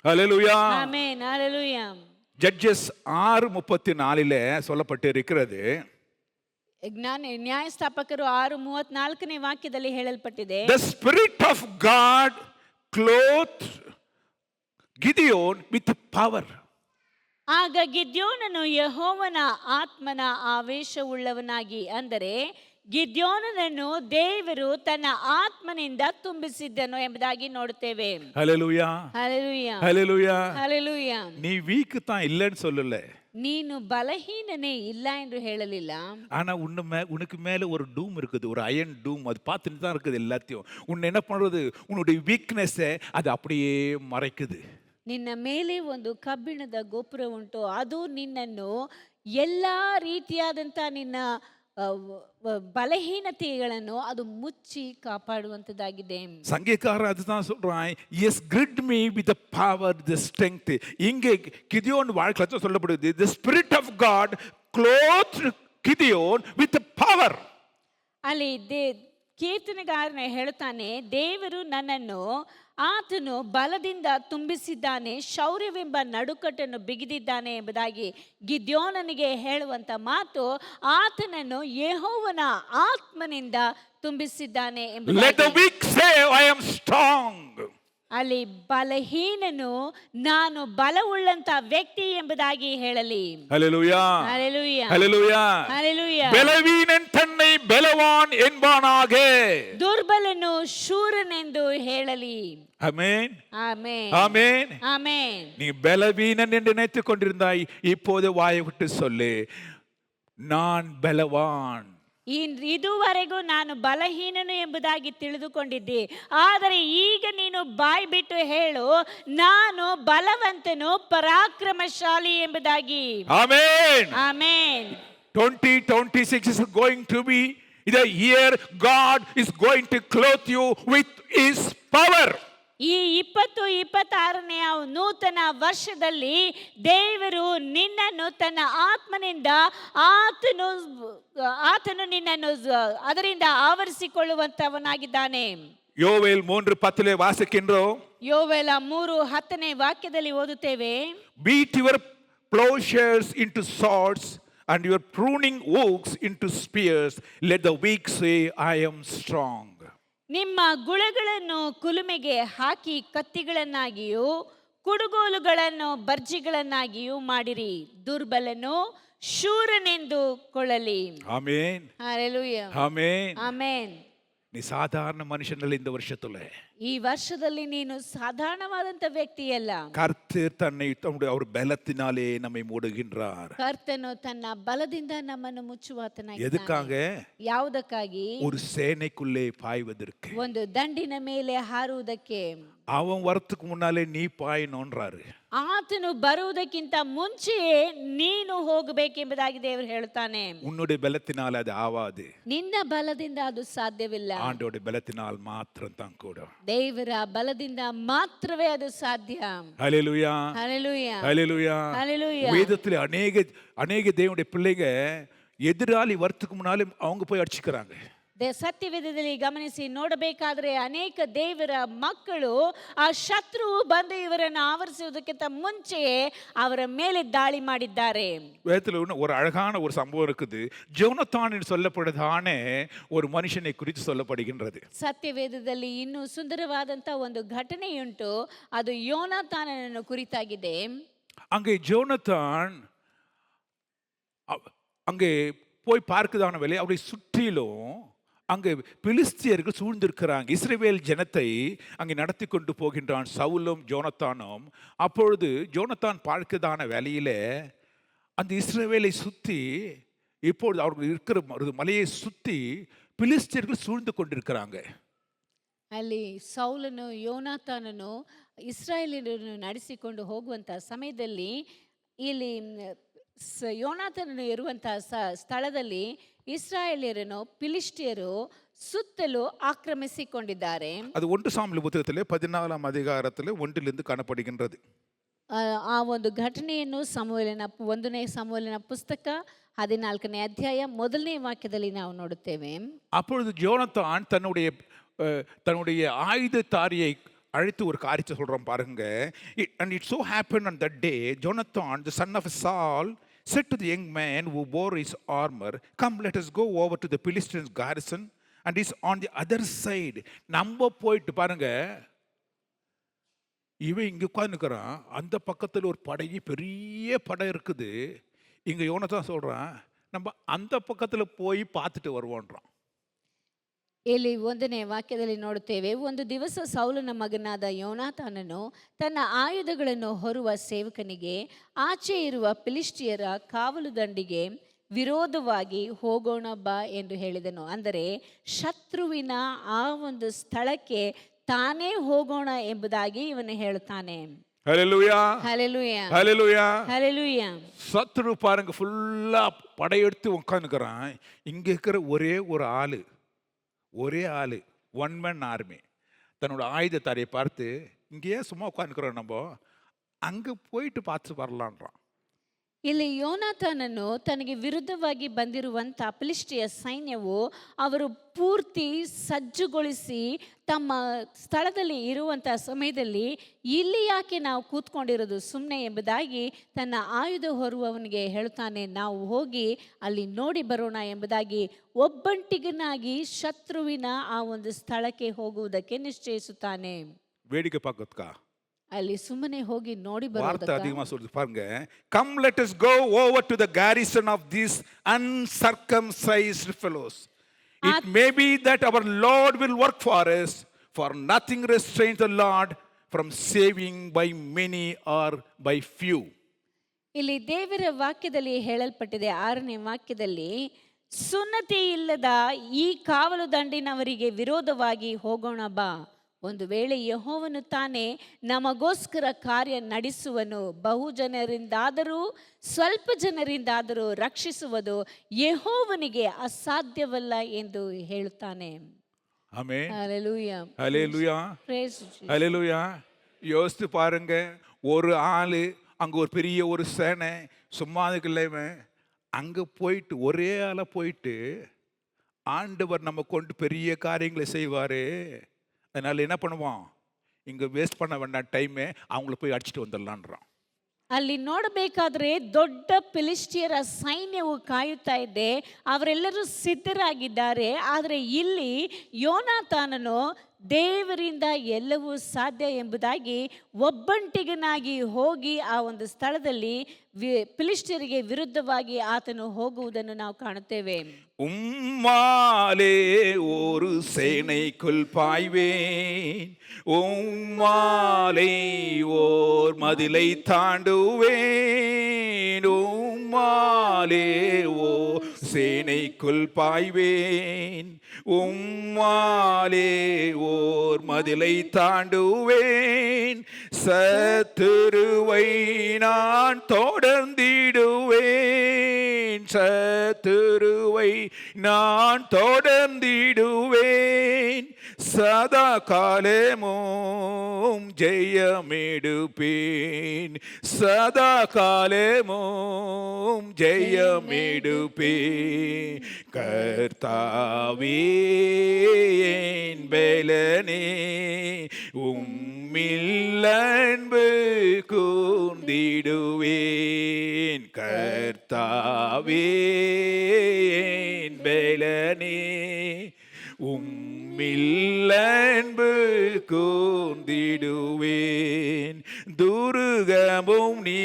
ஹல்லேலூயா. Amen, hallelujah. ஜட்ஜஸ் 6:34 சொல்லப்பட்டு இருக்கிறது. ನ್ಯಾಯಸ್ಥಾಪಕರು 6:34 ವಾಕ್ಯದಲ್ಲಿ ಹೇಳಲ್ಪಟ್ಟಿದೆ, The Spirit of God clothed Gideon with power. ಆಗ ಗಿದ್ಯೋನನು ಯೆಹೋವನ ಆತ್ಮನ ಆವೇಶವುಳ್ಳವನಾಗಿ, ಅಂದರೆ ಗಿದ್ಯೋನನನ್ನು ದೇವರು ತನ್ನ ಆತ್ಮನಿಂದ ತುಂಬಿಸಿದ್ದನು ಎಂಬುದಾಗಿ ನೋಡುತ್ತೇವೆ. ஹல்லேலூயா. ಹಲ್ಲೆಲೂಯಾ, ஹல்லேலூயா. ಹಲ್ಲೆಲೂಯಾ. நீ வீக் தான் இல்லைன்னு சொல்லல, ನೀನು ಬಲಹೀನನೇ ಇಲ್ಲ ಎಂದು ಹೇಳಲಿಲ್ಲ. ஆனா உனக்கு மேல ஒரு டூம் இருக்குது, ஒரு அயன் டூம், அது பார்த்துட்டு தான் இருக்குது எல்லாத்தையும். உன்னை என்ன பண்றது, உன்னுடைய வீக்னஸ் அது அப்படியே மறைக்குது. ನಿನ್ನ ಮೇಲೆ ಒಂದು ಕಬ್ಬಿಣದ ಗೋಪುರ ಉಂಟು, ಅದು ನಿನ್ನನ್ನು ಎಲ್ಲಾ ರೀತಿಯಾದಂತ ನಿನ್ನ ಬಲಹೀನತೆಗಳನ್ನು ಅದು ಮುಚ್ಚಿ ಕಾಪಾಡುವಂತದ್ದಾಗಿದೆ. சங்கீதக்காரன் அதுதான் சொல்றான், yes gird me with the power the strength. இங்கே கிதியோன் வாழ்க்கையில சொல்லப்படுது, the spirit of God clothed Gideon with power. ಅಲ್ಲಿ ಕೀರ್ತನೆಗಾರನೇ ಹೇಳ್ತಾನೆ, ದೇವರು ನನ್ನನ್ನು ಆತನು ಬಲದಿಂದ ತುಂಬಿಸಿದ್ದಾನೆ, ಶೌರ್ಯವೆಂಬ ನಡುಕಟ್ಟನ್ನು ಬಿಗಿದಿದ್ದಾನೆ ಎಂಬುದಾಗಿ ಗಿದ್ಯೋನನಿಗೆ ಹೇಳುವಂತ ಮಾತು, ಆತನನ್ನು ಯೆಹೋವನ ಆತ್ಮನಿಂದ ತುಂಬಿಸಿದ್ದಾನೆ ಎಂಬುದಾಗಿ. Let the weak say I am strong. ಅಲ್ಲಿ ಬಲಹೀನನು ನಾನು ಬಲವುಳ್ಳಂತ ವ್ಯಕ್ತಿ ಎಂಬುದಾಗಿ ಹೇಳಲಿ. ஹல்லேலூயா. ಹಲ್ಲೆಲೂಯಾ, ஹல்லேலூயா. ಹಲ್ಲೆಲೂಯಾ. பலவீனன் தன்னை பலவான் என்பானாக. ದುರ್ಬಲನು ಶೂರನೆಂದು ಹೇಳಲಿ. ஆமென். ಆಮೆನ್, ஆமென். ಆಮೆನ್. நீ பலவீனன் என்று நினைத்துக் கொண்டிருந்தாய், இப்போது வாயை விட்டு சொல்லு, நான் பலவான். ಇದುವರೆಗೂ ನಾನು ಬಲಹೀನನು ಎಂಬುದಾಗಿ ತಿಳಿದುಕೊಂಡಿದ್ದೆ, ಆದರೆ ಈಗ ನೀನು ಬಾಯಿ ಬಿಟ್ಟು ಹೇಳು, ನಾನು ಬಲವಂತನು, ಪರಾಕ್ರಮಶಾಲಿ ಎಂಬುದಾಗಿ. ஆமென். Amen. 2026 is going to be the year God is going to clothe you with His power. ಈ 2026ನೇ ನೂತನ ವರ್ಷದಲ್ಲಿ ದೇವರು ನಿನ್ನನ್ನು ತನ್ನ ಆತ್ಮನಿಂದ ಆತನು ನಿನ್ನನ್ನು ಅದರಿಂದ ಆವರಿಸಿಕೊಳ್ಳುವಂತವನಾಗಿದ್ದಾನೆ. யோவேல் 3:10 வாசிக்கின்றோம். ಯೋವೇಲ 3:10 ವಾಕ್ಯದಲ್ಲಿ ಓದುತ್ತೇವೆ, Beat your plowshares into swords and your pruning hooks into spears. Let the weak say, I am strong. ನಿಮ್ಮ ಗುಳಗಳನ್ನು ಕುಲುಮೆಗೆ ಹಾಕಿ ಕತ್ತಿಗಳನ್ನಾಗಿಯೂ ಕುಡುಗೋಲುಗಳನ್ನು ಬರ್ಜಿಗಳನ್ನಾಗಿಯೂ ಮಾಡಿರಿ, ದುರ್ಬಲನು ಶೂರನೆಂದು ಕೊಳ್ಳಲಿ. ஆமென். ಹಲ್ಲೆಲೂಯಾ, ஆமென். ಆಮೆನ್. நீ சாதாரண மனுஷனல்ல இந்த வருஷத்துல. ಈ ವರ್ಷದಲ್ಲಿ ನೀನು ಸಾಧಾರಣವಾದಂತ ವ್ಯಕ್ತಿಯಲ್ಲ. கர்த்தர் தன்னை தம்முடைய அவர் பலத்தினாலே நம்மை மூடுகின்றார். ಕರ್ತನು ತನ್ನ ಬಲದಿಂದ ನಮ್ಮನ್ನು ಮುಚ್ಚುವಾತನಾಗಿದ್ದಾನೆ. எதுக்காக? ಯಾವುದಕ್ಕಾಗಿ? ஒரு சேனைக்குள்ளே பாய்வதற்கு. ಒಂದು ದಂಡಿನ ಮೇಲೆ ಹಾರುವುದಕ್ಕೆ. அவன் வரத்துக்கு முன்னாலே நீ பாயணும்ன்றாரு. ಆತನು ಬರುವುದಕ್ಕಿಂತ ಮುಂಚೆಯೇ ನೀನು ಹೋಗಬೇಕೆಂಬುದಾಗಿ ದೇವರು ಹೇಳ್ತಾನೆ. உன்னுடைய பலத்தினால் அது ஆவாது. ನಿನ್ನ ಬಲದಿಂದ ಅದು ಸಾಧ್ಯವಿಲ್ಲ. ஆண்டவருடைய பலத்தினால் மாத்திரம் தான் கூடும். ದೇವರ ಬಲದಿಂದ ಮಾತ್ರವೇ ಅದು ಸಾಧ್ಯ. ஹல்லேலூயா. ಹಲ್ಲೆಲೂಯಾ. ஹல்லேலூயா. ಹಲ್ಲೆಲೂಯಾ. வேதத்தில் அநேக தேவனுடைய பிள்ளைங்க எதிராளி வரத்துக்கு முன்னாலே அவங்க போய் அடிச்சுக்கிறாங்க. ಸತ್ಯವೇದದಲ್ಲಿ ಗಮನಿಸಿ ನೋಡಬೇಕಾದ್ರೆ ಅನೇಕ ದೇವರ ಮಕ್ಕಳು ಆ ಶತ್ರುವು ಬಂದು ಇವರನ್ನು ಆವರಿಸುವುದಕ್ಕಿಂತ ಮುಂಚೆಯೇ ಅವರ ಮೇಲೆ ದಾಳಿ ಮಾಡಿದ್ದಾರೆ. வேதத்தில் ஒரு அழகான ஒரு சம்பவம் இருக்குது. ஜோனத்தான் என்று சொல்லப்படுதான ஒரு மனுஷனை குறித்து சொல்லப்படுகின்றது. ಸತ್ಯವೇದದಲ್ಲಿ ಇನ್ನೂ ಸುಂದರವಾದಂತ ಒಂದು ಘಟನೆಯುಂಟು. ಅದು ಯೋನಾತಾನನನ್ನು ಕುರಿತಾಗಿದೆ. அங்கே ஜோனத்தான் அங்கே போய் பார்க்குதான வேலை அவரை சுற்றிலும் அங்கே பிலிஸ்தியர்கள் சூழ்ந்திருக்கிறாங்க. இஸ்ரவேல் ஜனத்தை அங்கே நடத்தி கொண்டு போகின்றான் சவுலும் ஜோனத்தானும். அப்பொழுது ஜோனத்தான் பார்க்குதான வேலையில அந்த இஸ்ரவேலை சுற்றி இப்பொழுது அவர்கள் இருக்கிற மலையை சுற்றி பிலிஸ்தியர்கள் சூழ்ந்து கொண்டிருக்கிறாங்க. ಅಲ್ಲಿ ಸೌಲನು ಯೋನಾತಾನನು ಇಸ್ರಾಯೇಲರನ್ನು ನಡೆಸಿಕೊಂಡು ಹೋಗುವಂತ ಸಮಯದಲ್ಲಿ ಇಲ್ಲಿ ಯೋನಾಥನನು ಇರುವಂತಹ ಸ್ಥಳದಲ್ಲಿ ಇಸ್ರಾಯೇಲ್ಯರನ್ನು ಫಿಲಿಷ್ಟಿಯರು ಸುತ್ತಲೂ ಆಕ್ರಮಿಸಿಕೊಂಡಿದ್ದಾರೆ. ಅದು 1 ಸಾಮುವೇಲ புத்தகத்திலே 14ஆம் அதிகாரத்திலே 1லிருந்து காணப்படுகின்றது. ಆ ಒಂದು ಘಟನೆಯನ್ನು ಒಂದನೇ ಸಮುವೇಲನ ಪುಸ್ತಕ 14ನೇ ಅಧ್ಯಾಯ 1ನೇ ವಾಕ್ಯದಲ್ಲಿ ನಾವು ನೋಡುತ್ತೇವೆ. அப்பொழுது ஜோனத்தான் தன்னுடைய ஆயுததாரியை அழைத்து ஒரு காரியத்தை சொல்றான் பாருங்க. And it so happened on that day Jonathan the son of Saul said to the young man who bore his armor, come let us go over to the Philistines garrison and is on the other side. நம்ம போயிட்டு பாருங்க, இவன் இங்க உட்கார்ந்துக்கிறான், அந்த பக்கத்துல ஒரு பெரிய படை இருக்குது. இங்க யோனத்தான் சொல்றான் நம்ம அந்த பக்கத்துல போய் பார்த்துட்டு வருவோன்றான். ಇಲ್ಲಿ 1ನೇ ವಾಕ್ಯದಲ್ಲಿ ನೋಡುತ್ತೇವೆ, ಒಂದು ದಿವಸ ಸೌಲನ ಮಗನಾದ ಯೋನಾತಾನನು ತನ್ನ ಆಯುಧಗಳನ್ನು ಹೊರುವ ಸೇವಕನಿಗೆ ಆಚೆ ಇರುವ ಫಿಲಿಷ್ಟಿಯರ ಕಾವಲು ದಂಡಿಗೆ ವಿರೋಧವಾಗಿ ಹೋಗೋಣ ಬಾ ಎಂದು ಹೇಳಿದನು. ಅಂದರೆ ಶತ್ರುವಿನ ಆ ಒಂದು ಸ್ಥಳಕ್ಕೆ ತಾನೇ ಹೋಗೋಣ ಎಂಬುದಾಗಿ ಇವನು ಹೇಳುತ್ತಾನೆ. ஹல்லேலூயா. ஹல்லேலூயா. ஹல்லேலூயா. ஹல்லேலூயா. சத்ரு பாருங்க ஃபுல்லா படையெடுத்து உட்காந்துக்கிறான். இங்க இருக்கிற ஒரே ஆளு 1 man ஆர்மி தன்னோட ஆயுதத்தாரியை பார்த்து இங்கேயே சும்மா உட்காந்துக்கிறோம், நம்ம அங்க போயிட்டு பார்த்து வரலான்றான். ಇಲ್ಲಿ ಯೋನಾತಾನನು ತನಗೆ ವಿರುದ್ಧವಾಗಿ ಬಂದಿರುವಂಥ ಫಿಲಿಷ್ಟಿಯ ಸೈನ್ಯವು ಅವರು ಪೂರ್ತಿ ಸಜ್ಜುಗೊಳಿಸಿ ತಮ್ಮ ಸ್ಥಳದಲ್ಲಿ ಇರುವಂಥ ಸಮಯದಲ್ಲಿ ಇಲ್ಲಿ ಯಾಕೆ ನಾವು ಕೂತ್ಕೊಂಡಿರೋದು ಸುಮ್ಮನೆ ಎಂಬುದಾಗಿ ತನ್ನ ಆಯುಧ ಹೊರುವವನಿಗೆ ಹೇಳ್ತಾನೆ. ನಾವು ಹೋಗಿ ಅಲ್ಲಿ ನೋಡಿ ಬರೋಣ ಎಂಬುದಾಗಿ ಒಬ್ಬಂಟಿಗನಾಗಿ ಶತ್ರುವಿನ ಆ ಒಂದು ಸ್ಥಳಕ್ಕೆ ಹೋಗುವುದಕ್ಕೆ ನಿಶ್ಚಯಿಸುತ್ತಾನೆ. வேடிக்கை பார்க்கறதுக்கா? ಅಲ್ಲಿ ಸುಮ್ಮನೆ ಹೋಗಿ ನೋಡಿ வார்த்தை அதிகமா சொல்லுது பாருங்க. Come let us go over to the garrison of these uncircumcised fellows. It may be that our Lord will work for us, for nothing restrains the Lord from saving by many or by few. ಇಲ್ಲಿ ದೇವರ ವಾಕ್ಯದಲ್ಲಿ ಹೇಳಲ್ಪಟ್ಟಿದೆ 6ನೇ ವಾಕ್ಯದಲ್ಲಿ, ಸುನ್ನತಿ ಇಲ್ಲದ ಈ ಕಾವಲು ದಂಡಿನವರಿಗೆ ವಿರೋಧವಾಗಿ ಹೋಗೋಣ ಬಾ. ಒಂದು ವೇಳೆ ಯೆಹೋವನು ತಾನೇ ನಮಗೋಸ್ಕರ ಕಾರ್ಯ ನಡೆಸುವನು, ಬಹು ಜನರಿಂದಾದರೂ ಸ್ವಲ್ಪ ಜನರಿಂದಾದರೂ ರಕ್ಷಿಸುವುದು ಯೆಹೋವನಿಗೆ ಅಸಾಧ್ಯವಲ್ಲ ಎಂದು ಹೇಳುತ್ತಾನೆ. ஆமென். ஹல்லேலூயா. ஹல்லேலூயா. Praise Jesus. ஹல்லேலூயா. யோசித்து பாருங்க, ஒரு ஆளு அங்க ஒரு பெரிய ஒரு சேனை சும்மா இருக்குல்லவன் அங்க போயிட்டு ஒரே ஆள போயிட்டு ஆண்டவர் நம்ம கொண்டு பெரிய காரியங்களை செய்வாரு. அதனால என்ன பண்ணுவான், இங்க வேஸ்ட் பண்ண வேண்டாம் டைமே, அவங்கள போய் அடிச்சுட்டு வந்துடலான்றான். ಅಲ್ಲಿ ನೋಡಬೇಕಾದ್ರೆ ದೊಡ್ಡ ಫಿಲಿಷ್ಟಿಯರ ಸೈನ್ಯವು ಕಾಯುತ್ತಾ ಇದೆ, ಅವರೆಲ್ಲರೂ ಸಿದ್ಧರಾಗಿದ್ದಾರೆ. ಆದರೆ ಇಲ್ಲಿ ಯೋನಾತಾನನು ದೇವರಿಂದ ಎಲ್ಲವೂ ಸಾಧ್ಯ ಎಂಬುದಾಗಿ ಒಬ್ಬಂಟಿಗನಾಗಿ ಹೋಗಿ ಆ ಒಂದು ಸ್ಥಳದಲ್ಲಿ ಫಿಲಿಷ್ಟಿಯರಿಗೆ ವಿರುದ್ಧವಾಗಿ ಆತನು ಹೋಗುವುದನ್ನು ನಾವು ಕಾಣುತ್ತೇವೆ. உம்மாலே ஒரு சேனைக்குள் பாய்வேன், உம்மாலே ஓர் மதிலை தாண்டுவேன், உம்மாலே ஓர் சேனைக்குள் பாய்வேன், உம்மாலே ஓர் மதிலை தாண்டுவேன், சத்துருவை நான் தொடர்ந்திடுவேன், சத்துருவை நான் தொடர்ந்திடுவேன், சதா காலமும் ஜெயமெடுப்பேன், சதா காலமும் ஜெயமெடுப்பேன். கர்த்தாவே என் பலனே, உம்மில் அன்பு கூர்ந்திடுவேன், கர்த்தாவே என் பலனே, உம்மில் அன்பு கூர்ந்திடுவேன். துருகமும் நீ,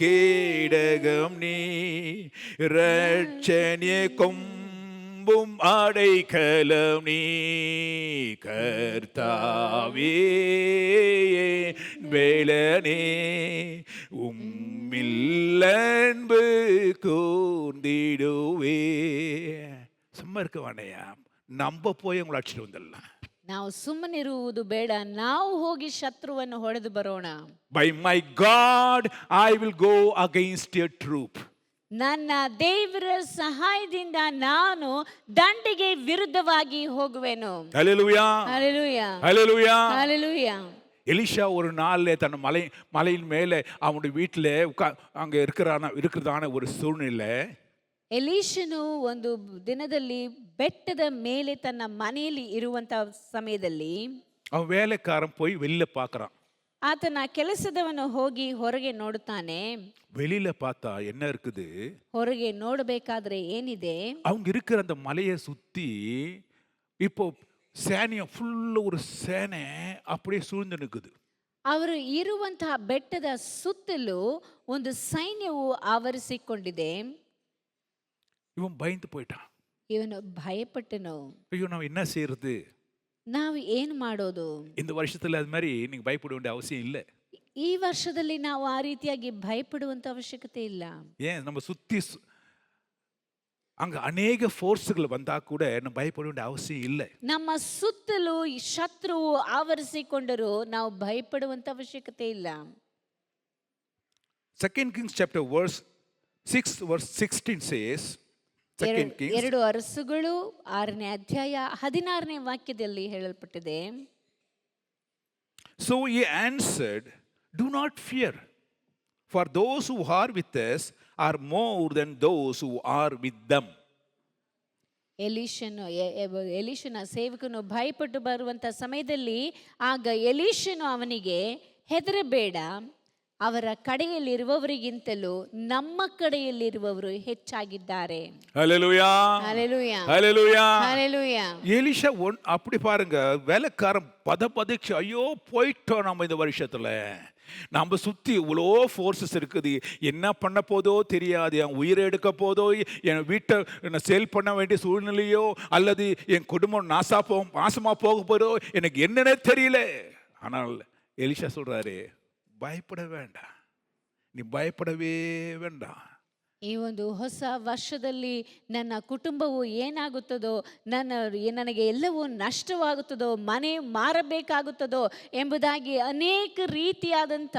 கேடகம் நீ, இரட்சணிய கொம்பும் அடைக்கலம் நீ, கர்த்தாவே வேலனே, உம்மில் அன்பு கூர்ந்திடுவே. சும்மா இருக்க வேணையா, நம்ப போய் உங்களை அடிச்சுட்டு வந்துடலாம். ನಾವು ಸುಮ್ಮನಿರುವುದು ಬೇಡ, ನಾವು ಹೋಗಿ ಶತ್ರುವನ್ನು ಹೊಡೆದು ಬರೋಣ. By my God I will go against your troop. ನನ್ನ ದೇವರ ಸಹಾಯದಿಂದ ನಾನು ದಂಡಿಗೆ ವಿರುದ್ಧವಾಗಿ ಹೋಗುವೆನು. Hallelujah. Hallelujah. Hallelujah. Hallelujah. Elisha ஒரு நாளில் தன் மலையின் மேலே அவனுடைய வீட்டில் அங்கே இருக்கிறதான ஒரு சூழ்நிலை. ಎಲೀಷನು ಒಂದು ದಿನದಲ್ಲಿ ಬೆಟ್ಟದ ಮೇಲೆ ತನ್ನ ಮನೆಯಲ್ಲಿ ಇರುವಂತಹ ಸಮಯದಲ್ಲಿ அவன் வேலைக்காரன் போய் வெளியில பார்க்கறான். ಆತನ ಕೆಲಸದವನು ಹೋಗಿ ಹೊರಗೆ ನೋಡುತ್ತಾನೆ. வெளியில பார்த்தா என்ன இருக்குது? ಹೊರಗೆ ನೋಡಬೇಕಾದ್ರೆ ಏನಿದೆ? அவங்க இருக்கிற அந்த மலையை சுத்தி இப்போ சேனையம் ஃபுல்லா ஒரு சேனை அப்படியே சூழ்ந்து நிற்குது. ಅವರು ಇರುವಂತಹ ಬೆಟ್ಟದ ಸುತ್ತಲೂ ಒಂದು ಸೈನ್ಯವು ಆವರಿಸಿಕೊಂಡಿದೆ. இவன் பயந்து போயிட்டான். ಇವನು ಭಯಪಟ್ಟನು. ஐயோ ನಾವು என்ன செய்யறது? ನಾವು ಏನು ಮಾಡೋದು? இந்த வருஷத்துல அது மாதிரி நீங்க பயப்பட வேண்டிய அவசியம் இல்லை. ಈ ವರ್ಷದಲ್ಲಿ ನಾವು ಆ ರೀತಿಯಾಗಿ ಭಯಪಡುವಂತ ಅವಶ್ಯಕತೆ ಇಲ್ಲ. ஏன் நம்ம சுத்தி அங்க அநேக ஃபோர்ஸ்கள் வந்தா கூட நம்ம பயப்பட வேண்டிய அவசியம் இல்லை. ನಮ್ಮ ಸುತ್ತಲೂ ಶತ್ರುವು ಆವರಿಸಿಕೊಂಡರೂ ನಾವು ಭಯಪಡುವಂತ ಅವಶ್ಯಕತೆ ಇಲ್ಲ. 2 Kings chapter verse 6 verse 16 says, 2 Kings 2 ಅರಸುಗಳು 6ನೇ ಅಧ್ಯಾಯ 16ನೇ ವಾಕ್ಯದಲ್ಲಿ ಹೇಳಲ್ಪಟ್ಟಿದೆ. So he answered, do not fear, for those who are with us are more than those who are with them. ಎಲೀಷನ ಸೇವಕನು ಭಯಪಟ್ಟು ಬರುವಂತ ಸಮಯದಲ್ಲಿ ಆಗ ಎಲೀಷನು ಅವನಿಗೆ ಹೆದರಬೇಡ, ಅವರ ಕಡೆಯಲ್ಲಿರುವವರಿಗಿಂತಲೂ ನಮ್ಮ ಕಡೆಯಲ್ಲಿರುವವರು ಹೆಚ್ಚಾಗಿದ್ದಾರೆ. ஹல்லேலூயா ஹல்லேலூயா ஹல்லேலூயா ஹல்லேலூயா. எலிஷா அப்படி பாருங்க, வேலைக்காரன் பதபதிச்சு, ஐயோ போயிட்டோம் நம்ம இந்த வருஷத்துல, நம்ம சுத்தி இவ்வளோ ஃபோர்ஸஸ் இருக்குது, என்ன பண்ண போதோ தெரியாது, என் உயிரை எடுக்க போதோ, என் வீட்டை சேல் பண்ண வேண்டிய சூழ்நிலையோ, அல்லது என் குடும்பம் நாசமா போக போதோ, எனக்கு என்னன்னே தெரியல. ஆனால் எலிஷா சொல்றாரு, பயப்பட வேண்டாம், நீ பயப்படவே வேண்டாம். ಈ ಒಂದು ಹೊಸ ವರ್ಷದಲ್ಲಿ ನನ್ನ ಕುಟುಂಬವು ಏನಾಗುತ್ತದೋ, ನನಗೆ ಎಲ್ಲವೂ ನಷ್ಟವಾಗುತ್ತದೋ, ಮನೆ ಮಾರಬೇಕಾಗುತ್ತದೋ ಎಂಬುದಾಗಿ ಅನೇಕ ರೀತಿಯಾದಂಥ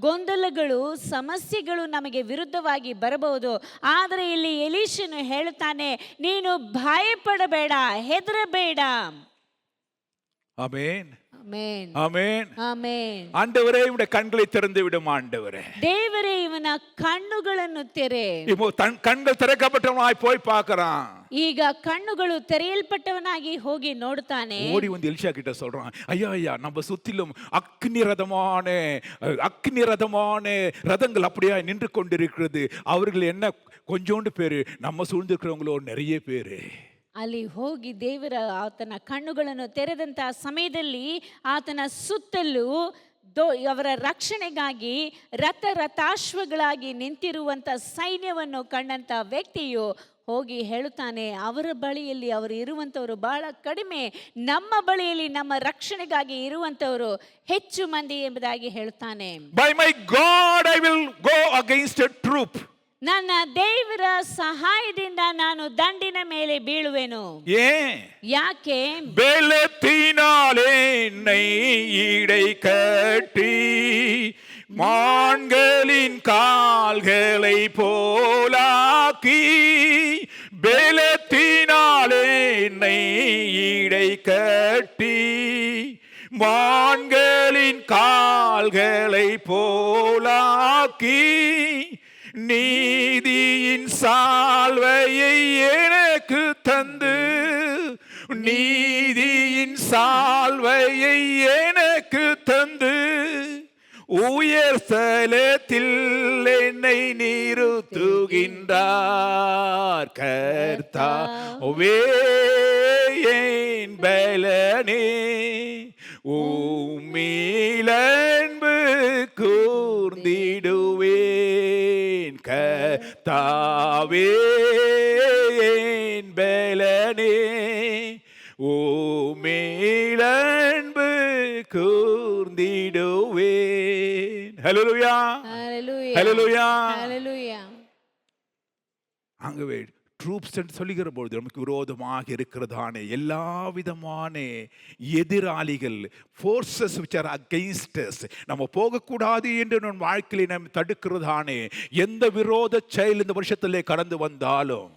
ಗೊಂದಲಗಳು, ಸಮಸ್ಯೆಗಳು ನಮಗೆ ವಿರುದ್ಧವಾಗಿ ಬರಬಹುದು. ಆದರೆ ಇಲ್ಲಿ ಎಲೀಷನು ಹೇಳುತ್ತಾನೆ, ನೀನು ಭಯಪಡಬೇಡ, ಹೆದರಬೇಡ. ஆமென் ಆಮೆನ್ ஆமென் ಆಮೆನ್. ஆண்டவரே இவனுடைய கண்களை திறந்து விடும் ஆண்டவரே. ದೇವರೇ ಇವನ ಕಣ್ಣುಗಳನ್ನು ತೆರೆ. இப்போ கண்கள் திறக்கப்பட்டவனாய் போய் பார்க்கறான். ಈಗ ಕಣ್ಣುಗಳು ತೆರೆಯಲ್ಪಟ್ಟವನಾಗಿ ಹೋಗಿ ನೋಡುತ್ತಾನೆ. ஓடி வந்து எலிஷா கிட்ட சொல்றான், ஐயா நம்ம சுத்திலும் அக்னி ரதமான ரதங்கள் அப்படியே நின்று கொண்டிருக்கிறது. அவர்கள் என்ன கொஞ்சோண்டு பேரு, நம்ம சூழ்ந்திருக்கிறவங்களோ நிறைய பேரு. ಅಲ್ಲಿ ಹೋಗಿ ದೇವರ ಆತನ ಕಣ್ಣುಗಳನ್ನು ತೆರೆದಂತಹ ಸಮಯದಲ್ಲಿ ಆತನ ಸುತ್ತಲೂ ಅವರ ರಕ್ಷಣೆಗಾಗಿ ರಥಾಶ್ವಗಳಾಗಿ ನಿಂತಿರುವಂಥ ಸೈನ್ಯವನ್ನು ಕಂಡಂಥ ವ್ಯಕ್ತಿಯು ಹೋಗಿ ಹೇಳುತ್ತಾನೆ, ಅವರ ಬಳಿಯಲ್ಲಿ ಅವರು ಇರುವಂಥವರು ಬಹಳ ಕಡಿಮೆ, ನಮ್ಮ ಬಳಿಯಲ್ಲಿ ನಮ್ಮ ರಕ್ಷಣೆಗಾಗಿ ಇರುವಂಥವರು ಹೆಚ್ಚು ಮಂದಿ ಎಂಬುದಾಗಿ ಹೇಳುತ್ತಾನೆ. By my God I will go against a troop. ನನ್ನ ದೇವರ ಸಹಾಯದಿಂದ ನಾನು ದಂಡಿನ ಮೇಲೆ ಬೀಳುವೆನು. ಯಾಕೆ? பெலத்தினாலே என்னை இடை கட்டி மான்களின் கால்களை போலாக்கி, பெலத்தினாலே என்னை இடை கட்டி மான்களின் கால்களை போலாக்கி, நீதியின் சால்வையை எனக்கு தந்து, நீதியின் சால்வையை எனக்கு தந்து, உயர் ஸ்தலத்தில் என்னை நிறுத்துகின்றார் கர்த்தாவே என் பலனே, உம்மில் அன்பு கூர்ந்திடுவேன் கர்த்தாவே என் பலனே, உம்மில் அன்பு கூர்ந்திடுவேன். ஹல்லேலூயா, ஹல்லேலூயா, ஹல்லேலூயா, ஹல்லேலூயா. ஆகவே ட்ரூப்ஸ் என்று சொல்லுகிற பொழுது நமக்கு விரோதமாக இருக்கிறதானே எல்லா விதமான எதிராளிகள், forces which are against us, நம்ம போகக்கூடாது என்று நம் வாழ்க்கையை நம்ம தடுக்கிறதானே எந்த விரோத செயல் இந்த வருஷத்திலே கடந்து வந்தாலும்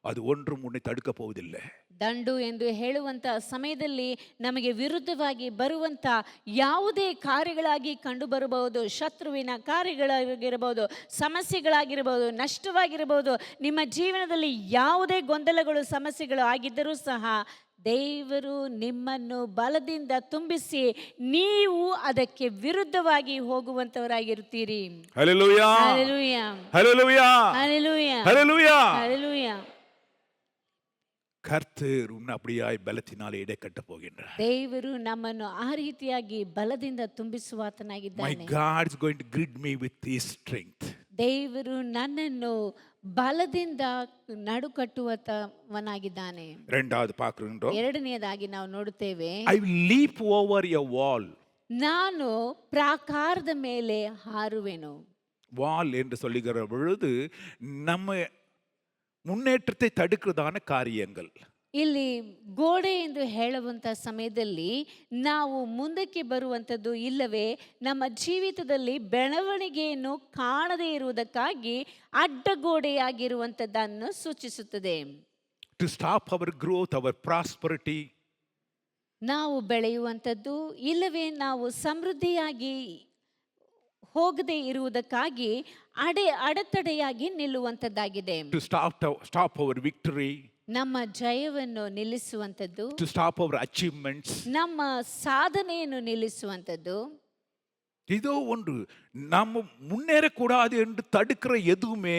அது ஒன்றும் உன்னை தடுக்க போவதில்லை. ದಂಡು ಎಂದು ಹೇಳುವಂಥ ಸಮಯದಲ್ಲಿ ನಮಗೆ ವಿರುದ್ಧವಾಗಿ ಬರುವಂಥ ಯಾವುದೇ ಕಾರ್ಯಗಳಾಗಿ ಕಂಡು ಬರಬಹುದು, ಶತ್ರುವಿನ ಕಾರ್ಯಗಳಾಗಿರಬಹುದು, ಸಮಸ್ಯೆಗಳಾಗಿರಬಹುದು, ನಷ್ಟವಾಗಿರಬಹುದು, ನಿಮ್ಮ ಜೀವನದಲ್ಲಿ ಯಾವುದೇ ಗೊಂದಲಗಳು ಸಮಸ್ಯೆಗಳು ಆಗಿದ್ದರೂ ಸಹ ದೇವರು ನಿಮ್ಮನ್ನು ಬಲದಿಂದ ತುಂಬಿಸಿ ನೀವು ಅದಕ್ಕೆ ವಿರುದ್ಧವಾಗಿ ಹೋಗುವಂತವರಾಗಿರುತ್ತೀರಿ. Hallelujah, hallelujah, hallelujah, hallelujah, hallelujah, hallelujah. கர்த்தர் உன்னை அப்படியாய் பலத்தினாலே இடை கட்ட போகின்றார். ದೇವರು ನಮ್ಮನ್ನು ಆ ರೀತಿಯಾಗಿ ಬಲದಿಂದ My ತುಂಬಿಸುವಾತನಾಗಿದ್ದಾನೆ. God is going to grid me with His strength. ದೇವರು ನನ್ನನ್ನು ಬಲದಿಂದ ನಡುಕಟ್ಟುವವನಾಗಿದ್ದಾನೆ. இரண்டாவது பார்க்கிறோம், ಎರಡನೆಯದಾಗಿ ನಾವು ನೋಡುತ್ತೇವೆ, I will leap over a wall. ನಾನು ಪ್ರಾಕಾರದ ಮೇಲೆ ಹಾರುವೆನು. வால் என்று சொல்லுகிற பொழுது நம்ம முன்னேற்றத்தை தடுக்கிறதான காரியங்கள். ಇಲ್ಲಿ ಗೋಡೆ ಎಂದು ಹೇಳುವಂಥ ಸಮಯದಲ್ಲಿ ನಾವು ಮುಂದಕ್ಕೆ ಬರುವಂಥದ್ದು ಇಲ್ಲವೇ ನಮ್ಮ ಜೀವಿತದಲ್ಲಿ ಬೆಳವಣಿಗೆಯನ್ನು ಕಾಣದೇ ಇರುವುದಕ್ಕಾಗಿ ಅಡ್ಡಗೋಡೆಯಾಗಿರುವಂಥದ್ದನ್ನು ಸೂಚಿಸುತ್ತದೆ. To stop our growth, our prosperity. ನಾವು ಬೆಳೆಯುವಂಥದ್ದು ಇಲ್ಲವೇ ನಾವು ಸಮೃದ್ಧಿಯಾಗಿ ಹೋಗದೇ ಇರುವುದಕ್ಕಾಗಿ ಅಡೆತಡೆಯಾಗಿ ನಿಲ್ಲುವಂಥದ್ದಾಗಿದೆ. To stop our victory. ನಮ್ಮ ಜಯವನ್ನು ನಿಲ್ಲಿಸುವಂಥದ್ದು, To stop our achievements. ನಮ್ಮ ಸಾಧನೆಯನ್ನು ನಿಲ್ಲಿಸುವಂಥದ್ದು. இதோ ஒன்று நம்ம முன்னேறக்கூடாது என்று தடுக்கிற எதுவுமே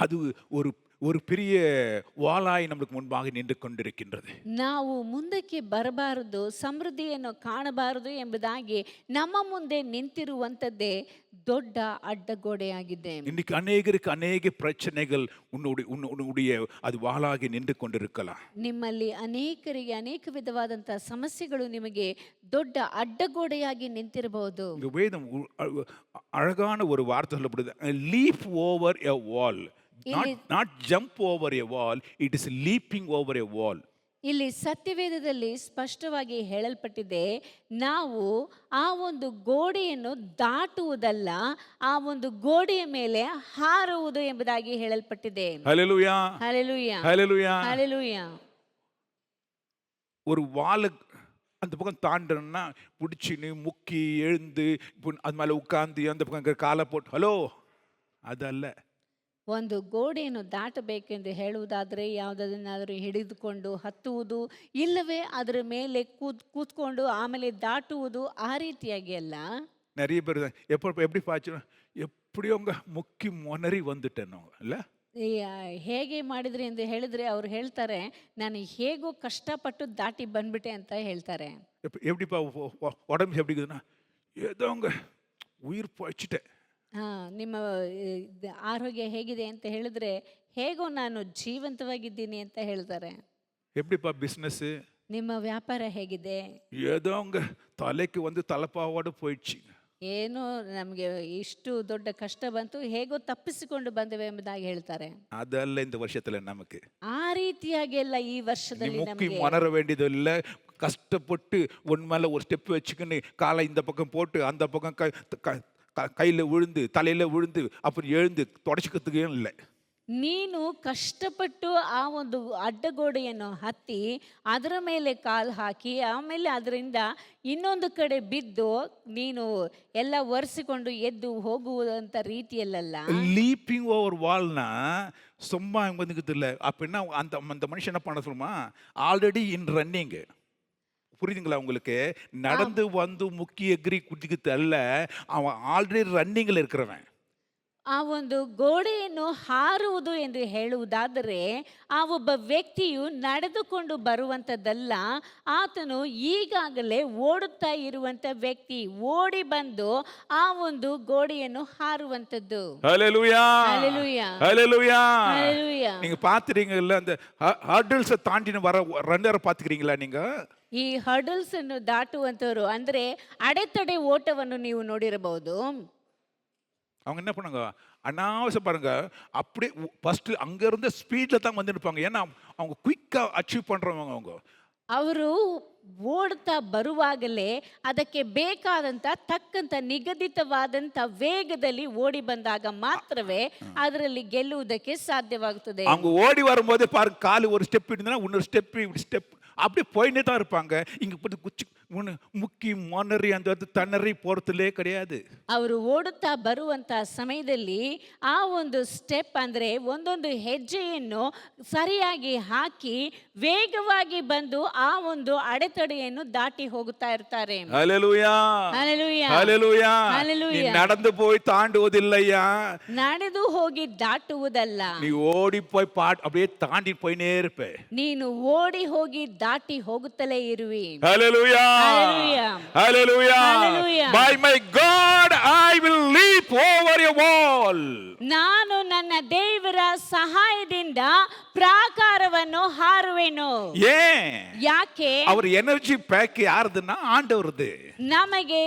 அது ஒரு பெரிய வாளாய் நமக்கு முன்பாக நின்று கொண்டிருக்கின்றது. ನಾವು ಮುಂದಕ್ಕೆ ಬರಬಾರದು, ಸಮೃದ್ಧಿಯನ್ನು ಕಾಣಬಾರದು ಎಂಬುದಾಗಿ ನಮ್ಮ ಮುಂದೆ ನಿಂತಿರುವಂಥದ್ದೇ ದೊಡ್ಡ ಅಡ್ಡಗೋಡೆಯಾಗಿದೆ. இன்னைக்கு அநேகருக்கு அநேக பிரச்சனைகள் உன்னுடைய அது வாளாகி நின்று கொண்டிருக்கலாம். ನಿಮ್ಮಲ್ಲಿ ಅನೇಕರಿಗೆ ಅನೇಕ ವಿಧವಾದಂತಹ ಸಮಸ್ಯೆಗಳು ನಿಮಗೆ ದೊಡ್ಡ ಅಡ್ಡಗೋಡೆಯಾಗಿ ನಿಂತಿರಬಹುದು. இங்க வேதம் அழகான ஒரு வார்த்தை சொல்லப்படுது, leap over a wall. Not jump over a wall, it is leaping over a wall. ಇಲ್ಲಿ ಸತ್ಯವೇದದಲ್ಲಿ ಸ್ಪಷ್ಟವಾಗಿ ಹೇಳಲ್ಪಟ್ಟಿದೆ, ನಾವು ಆ ಒಂದು ಗೋಡೆಯನ್ನು ದಾಟುವುದಲ್ಲ, ಆ ಒಂದು ಗೋಡೆಯ ಮೇಲೆ ಹಾರುವುದು ಎಂಬುದಾಗಿ ಹೇಳಲ್ಪಟ್ಟಿದೆ. ஹல்லேலூயா, ಹಲ್ಲೆಲೂಯಾ, ஹல்லேலூயா. ಹಲ್ಲೆಲೂಯಾ. ஒரு வாளை அந்த பக்கம் தாண்டணும்னா பிடிச்சின்னு முக்கி எழுந்து அது மேலே உட்காந்து அந்த பக்கம் காலை போட்டு ஹலோ அதல்ல. ಒಂದು ಗೋಡೆಯನ್ನು ದಾಟಬೇಕೆಂದು ಹೇಳುವುದಾದರೆ ಯಾವುದನ್ನಾದರೂ ಹಿಡಿದುಕೊಂಡು ಹತ್ತುವುದು, ಇಲ್ಲವೇ ಅದರ ಮೇಲೆ ಕೂತ್ಕೊಂಡು ಆಮೇಲೆ ದಾಟುವುದು, ಆ ರೀತಿಯಾಗಿ ಅಲ್ಲ. நிறைய பேர் எப்படி பாய்ச்சணும், எப்படியோ அவங்க முக்கி முனறி வந்துட்டேனோ இல்ல. ಹೇಗೆ ಮಾಡಿದ್ರಿ ಎಂದು ಹೇಳಿದ್ರೆ ಅವ್ರು ಹೇಳ್ತಾರೆ, ನಾನು ಹೇಗೋ ಕಷ್ಟಪಟ್ಟು ದಾಟಿ ಬಂದ್ಬಿಟ್ಟೆ ಅಂತ ಹೇಳ್ತಾರೆ. எப்படிப்பா உடம்பு எப்படி இருக்குதுன்னா, ஏதோங்க உயிர் போய்ச்சிட்டேன். ನಿಮ್ಮ ಆರೋಗ್ಯ ಹೇಗಿದೆ ಅಂತ ಹೇಳಿದ್ರೆ, ಹೇಗೋ ನಾನು ಜೀವಂತವಾಗಿದ್ದೀನಿ ಅಂತ ಹೇಳ್ತಾರೆ. எப்படிப்பா பிஸ்னஸ், ನಿಮ್ಮ ವ್ಯಾಪಾರ ಹೇಗಿದೆ? ஏதோங்க தலைக்கு வந்து தலைப்பாவோடு போயிடுச்சு. ಏನೋ ನಮಗೆ ಇಷ್ಟು ದೊಡ್ಡ ಕಷ್ಟ ಬಂತು, ಹೇಗೋ ತಪ್ಪಿಸಿಕೊಂಡು ಬಂದೆವು ಎಂಬುದಾಗಿ ಹೇಳ್ತಾರೆ. அதல்ல இந்த வருஷத்துல நமக்கு. ಆ ರೀತಿಯಾಗಿ ಎಲ್ಲ ಈ நீ ವರ್ಷದಲ್ಲಿ முக்கி ನಮಗೆ மணர வேண்டியது இல்லை. கஷ்டப்பட்டு உன் மேல ஒரு ஸ்டெப் வச்சுக்கின்னு காலை இந்த பக்கம் போட்டு அந்த பக்கம் கையில் விழுந்து தலையில் விழுந்து அப்புறம் எழுந்து தொடச்சிக்கிறதுக்கே இல்லை. ನೀನು ಕಷ್ಟಪಟ್ಟು ಆ ಒಂದು ಅಡ್ಡಗೋಡೆಯನ್ನು ಹತ್ತಿ ಅದರ ಮೇಲೆ ಕಾಲು ಹಾಕಿ ಆಮೇಲೆ ಅದರಿಂದ ಇನ್ನೊಂದು ಕಡೆ ಬಿದ್ದು ನೀನು ಎಲ್ಲ ಒರೆಸಿಕೊಂಡು ಎದ್ದು ಹೋಗುವಂಥ ರೀತಿಯಲ್ಲ. லீப்பிங் ஓவர் வால்னா சும்மா வந்துக்குது இல்லை. அப்படின்னா அந்த அந்த மனுஷன் என்ன பண்ண சொல்லுமா, ஆல்ரெடி இன் ரன்னிங். புரியுதுங்களா உங்களுக்கு? நடந்து வந்து முக்கி எகிரி குதிக்கிறது அல்ல, அவன் ஆல்ரெடி ரன்னிங்கில் இருக்கிறவன். ಆ ಒಂದು ಗೋಡೆಯನ್ನು ಹಾರುವುದು ಎಂದು ಹೇಳುವುದಾದರೆ ಆ ಒಬ್ಬ ವ್ಯಕ್ತಿಯು ನಡೆದುಕೊಂಡು ಬರುವಂಥದ್ದಲ್ಲ, ಆತನು ಈಗಾಗಲೇ ಓಡುತ್ತಾ ಇರುವಂಥ ವ್ಯಕ್ತಿ, ಓಡಿ ಬಂದು ಆ ಒಂದು ಗೋಡೆಯನ್ನು ಹಾರುವಂಥದ್ದು. ஹல்லேலூயா, ஹல்லேலூயா, ஹல்லேலூயா. ஹல்லேலூயா. நீங்க பாத்துறீங்கல்ல, அந்த ஹர்டில்ஸ் தாண்டின வர ரன்னரை பாத்துக்கிறீங்களா நீங்க? ಈ ಹರ್ಡಲ್ಸ್ ಅನ್ನು ದಾಟುವಂಥವ್ರು ಅಂದ್ರೆ ಅಡೆತಡೆ ಓಟವನ್ನು ನೀವು ನೋಡಿರಬಹುದು. அவங்க என்ன பண்ணுங்க, அனாவசியம் பாருங்க, அப்படியே ஃபர்ஸ்ட் அங்க இருந்த ஸ்பீட்ல தான் வந்து நிற்பாங்க. ஏன்னா அவங்க குயிக்கா அச்சீவ் பண்றவங்க அவங்க. ಅವರು ಓಡ್ತಾ ಬರುವಾಗಲೇ ಅದಕ್ಕೆ ಬೇಕಾದಂಥ ತಕ್ಕಂಥ ನಿಗದಿತವಾದಂಥ ವೇಗದಲ್ಲಿ ಓಡಿ ಬಂದಾಗ ಮಾತ್ರವೇ ಅದರಲ್ಲಿ ಗೆಲ್ಲುವುದಕ್ಕೆ ಸಾಧ್ಯವಾಗುತ್ತದೆ. அவங்க ஓடி வரும்போது பாருங்க, காலு ஒரு ஸ்டெப் இருந்தா இன்னொரு ஸ்டெப் அப்படியே போயிட்டே தான் இருப்பாங்க. இங்க போட்டு குச்சி முக்கி மொனரி அந்த தண்ணறி போறதுலே கிடையாது. ಅವರು ಓಡುತ್ತಾ ಬರುವಂತ ಸಮಯದಲ್ಲಿ ಆ ಒಂದು ಸ್ಟೆಪ್ ಅಂದ್ರೆ ಒಂದೊಂದು ಹೆಜ್ಜೆಯನ್ನು ಸರಿಯಾಗಿ ಹಾಕಿ ವೇಗವಾಗಿ ಬಂದು ಆ ಒಂದು ಅಡೆತಡೆಯನ್ನು ದಾಟಿ ಹೋಗುತ್ತಾ ಇರ್ತಾರೆ. ஹல்லேலூயா, ஹல்லேலூயா, ஹல்லேலூயா. ஹல்லேலூயா. நீ நடந்து போய் தாண்டுவதில்லையா, ನಡೆದು ಹೋಗಿ ದಾಟುವುದಲ್ಲ, நீ ஓடி போய் அப்படியே தாண்டி போயினே இருப்ப. ನೀನು ಓಡಿ ಹೋಗಿ ದಾಟಿ ಹೋಗುತ್ತಲೇ ಇರುವಿ. Hallelujah. Hallelujah. Hallelujah. Hallelujah. By my God I will leap over a wall. ನಾನು ನನ್ನ ದೇವರ ಸಹಾಯದಿಂದ ಪ್ರಾಕಾರವನ್ನು ಹಾರುವೆನು. ಯಾಕೆ? அவர் எனர்ஜி பேக் யாருதுன்னா ஆண்டவரது. ನಮಗೆ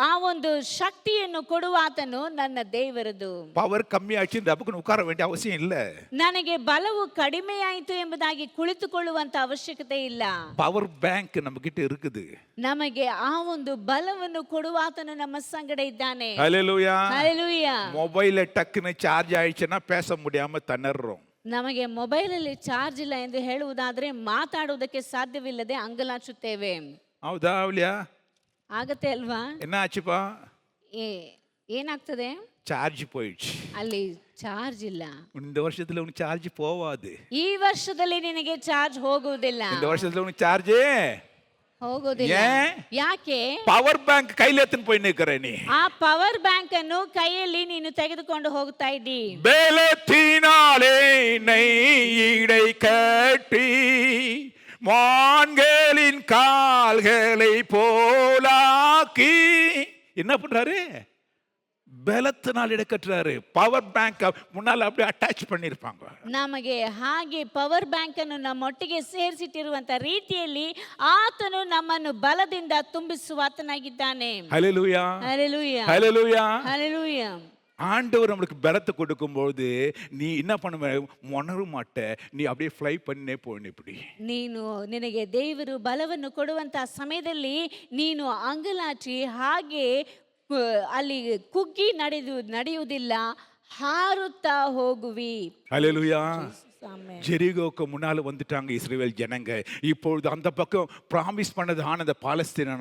ಆ ಒಂದು ಶಕ್ತಿಯನ್ನು ಕೊಡುವಾತನು ನನ್ನ ದೇವರದು. ಪವರ್ ಕಮ್ಮಿ ಆಯ್ತು ಡಬ್ಬಕ್ಕೆ ಉಕಾರ வேண்டிய ಅವಶ್ಯಕ ಇಲ್ಲ. ನನಗೆ ಬಲವು ಕಡಿಮೆಯಾಯಿತು ಎಂಬುದಾಗಿ ಕುಳಿತುಕೊಳ್ಳುವಂತ ಅವಶ್ಯಕತೆ ಇಲ್ಲ. ಪವರ್ ಬ್ಯಾಂಕ್ ನಮ್ಮಗಿட்ட இருக்குது. ನಮಗೆ ಆ ಒಂದು ಬಲವನ್ನು ಕೊಡುವಾತನು ನಮ್ಮ ಸಂಗಡ ಇದ್ದಾನೆ. ஹல்லேலூயா. ஹல்லேலூயா. ಮೊಬೈಲ್ ಟಕ್ಕಿನ ಚಾರ್ಜ್ ಆಯ್ತುனா பேச முடியாம திணறோம். ನಮಗೆ ಮೊಬೈಲಲ್ಲಿ ಚಾರ್ಜ್ ಇಲ್ಲ ಎಂದು ಹೇಳುವುದಾದ್ರೆ ಮಾತಾಡುವುದಕ್ಕೆ ಸಾಧ್ಯವಿಲ್ಲದೆ ಅಂಗಲಾಚುತ್ತೇವೆ. ಹೌದಾ ಅವಲಿಯಾ? ಆಗತ್ತೆ ಅಲ್ವಾ? என்ன ஆச்சுப்பா? ಏನಾಗ್ತದೆ? ಚಾರ್ಜ್ போயிடுச்சு. ಅಲ್ಲಿ ಚಾರ್ಜ್ ಇಲ್ಲ. இந்த வருஷத்துல உனக்கு ಚಾರ್ಜ್ போவாது. ಈ ವರ್ಷದಲ್ಲಿ ನಿನಗೆ ಚಾರ್ಜ್ ಹೋಗುವುದಿಲ್ಲ. இந்த வருஷத்துல உனக்கு ಚಾರ್ಜ್ ಹೋಗೋದಿಲ್ಲ. ಯಾಕೆ? ಪವರ್ ಬ್ಯಾಂಕ್ ಕೈಲಿ ಎತ್ತಿನ போய் ನಿಕ್ಕರೆ ನೀ. ಆ ಪವರ್ ಬ್ಯಾಂಕ್ ಅನ್ನು ಕೈಯಲ್ಲಿ ನೀನು ತೆಗೆದುಕೊಂಡು ಹೋಗ್ತಾ ಇದ್ದಿ. ಬೇಲத்தினாலே நை இடை கட்டி மான்களின் கால்களை போலாக்கி என்ன பண்றாரு? பலத்தினால் இடை கட்டுறாரு. பவர் பேங்க் முன்னால அப்படியே அட்டாச் பண்ணிருப்பாங்க. ನಮಗೆ ಹಾಗೆ ಪವರ್ ಬ್ಯಾಂಕ್ ಅನ್ನು ನಮ್ಮೊಟ್ಟಿಗೆ ಸೇರಿಸಿಟ್ಟಿರುವಂತ ರೀತಿಯಲ್ಲಿ ಆತನು ನಮ್ಮನ್ನು ಬಲದಿಂದ ತುಂಬಿಸುವಾತನಾಗಿದ್ದಾನೆ. ஹல்லேலூயா, ஹல்லேலூயா, ஹல்லேலூயா, ஹல்லேலூயா. ஆண்டவர் நம்மளுக்கு பலத்தை கொடுக்கும்போது நீ என்ன பண்ணுவ? உணர மாட்ட, நீ அப்படியே ஃப்ளை பண்ணே போன. இப்படி ನೀನು ನಿನಗೆ ದೇವರು ಬಲವನ್ನು ಕೊಡುವಂತ ಸಮಯದಲ್ಲಿ ನೀನು ಅಂಗಲಾಚಿ ಹಾಗೆ ಅಲ್ಲಿ ಕುಗ್ಗಿ ನಡೆಯುವುದಿಲ್ಲ, ಹಾರುತ್ತಾ ಹೋಗುವಿ. ஹல்லேலூயா. ಆಮೆನ್. ஜெரிகோக்கு முன்னால வந்துட்டாங்க இஸ்ரவேல் ஜனங்க. இப்பொழுது அந்த பக்கம் பிராமிஸ் பண்ணதான அந்த பாலஸ்தீன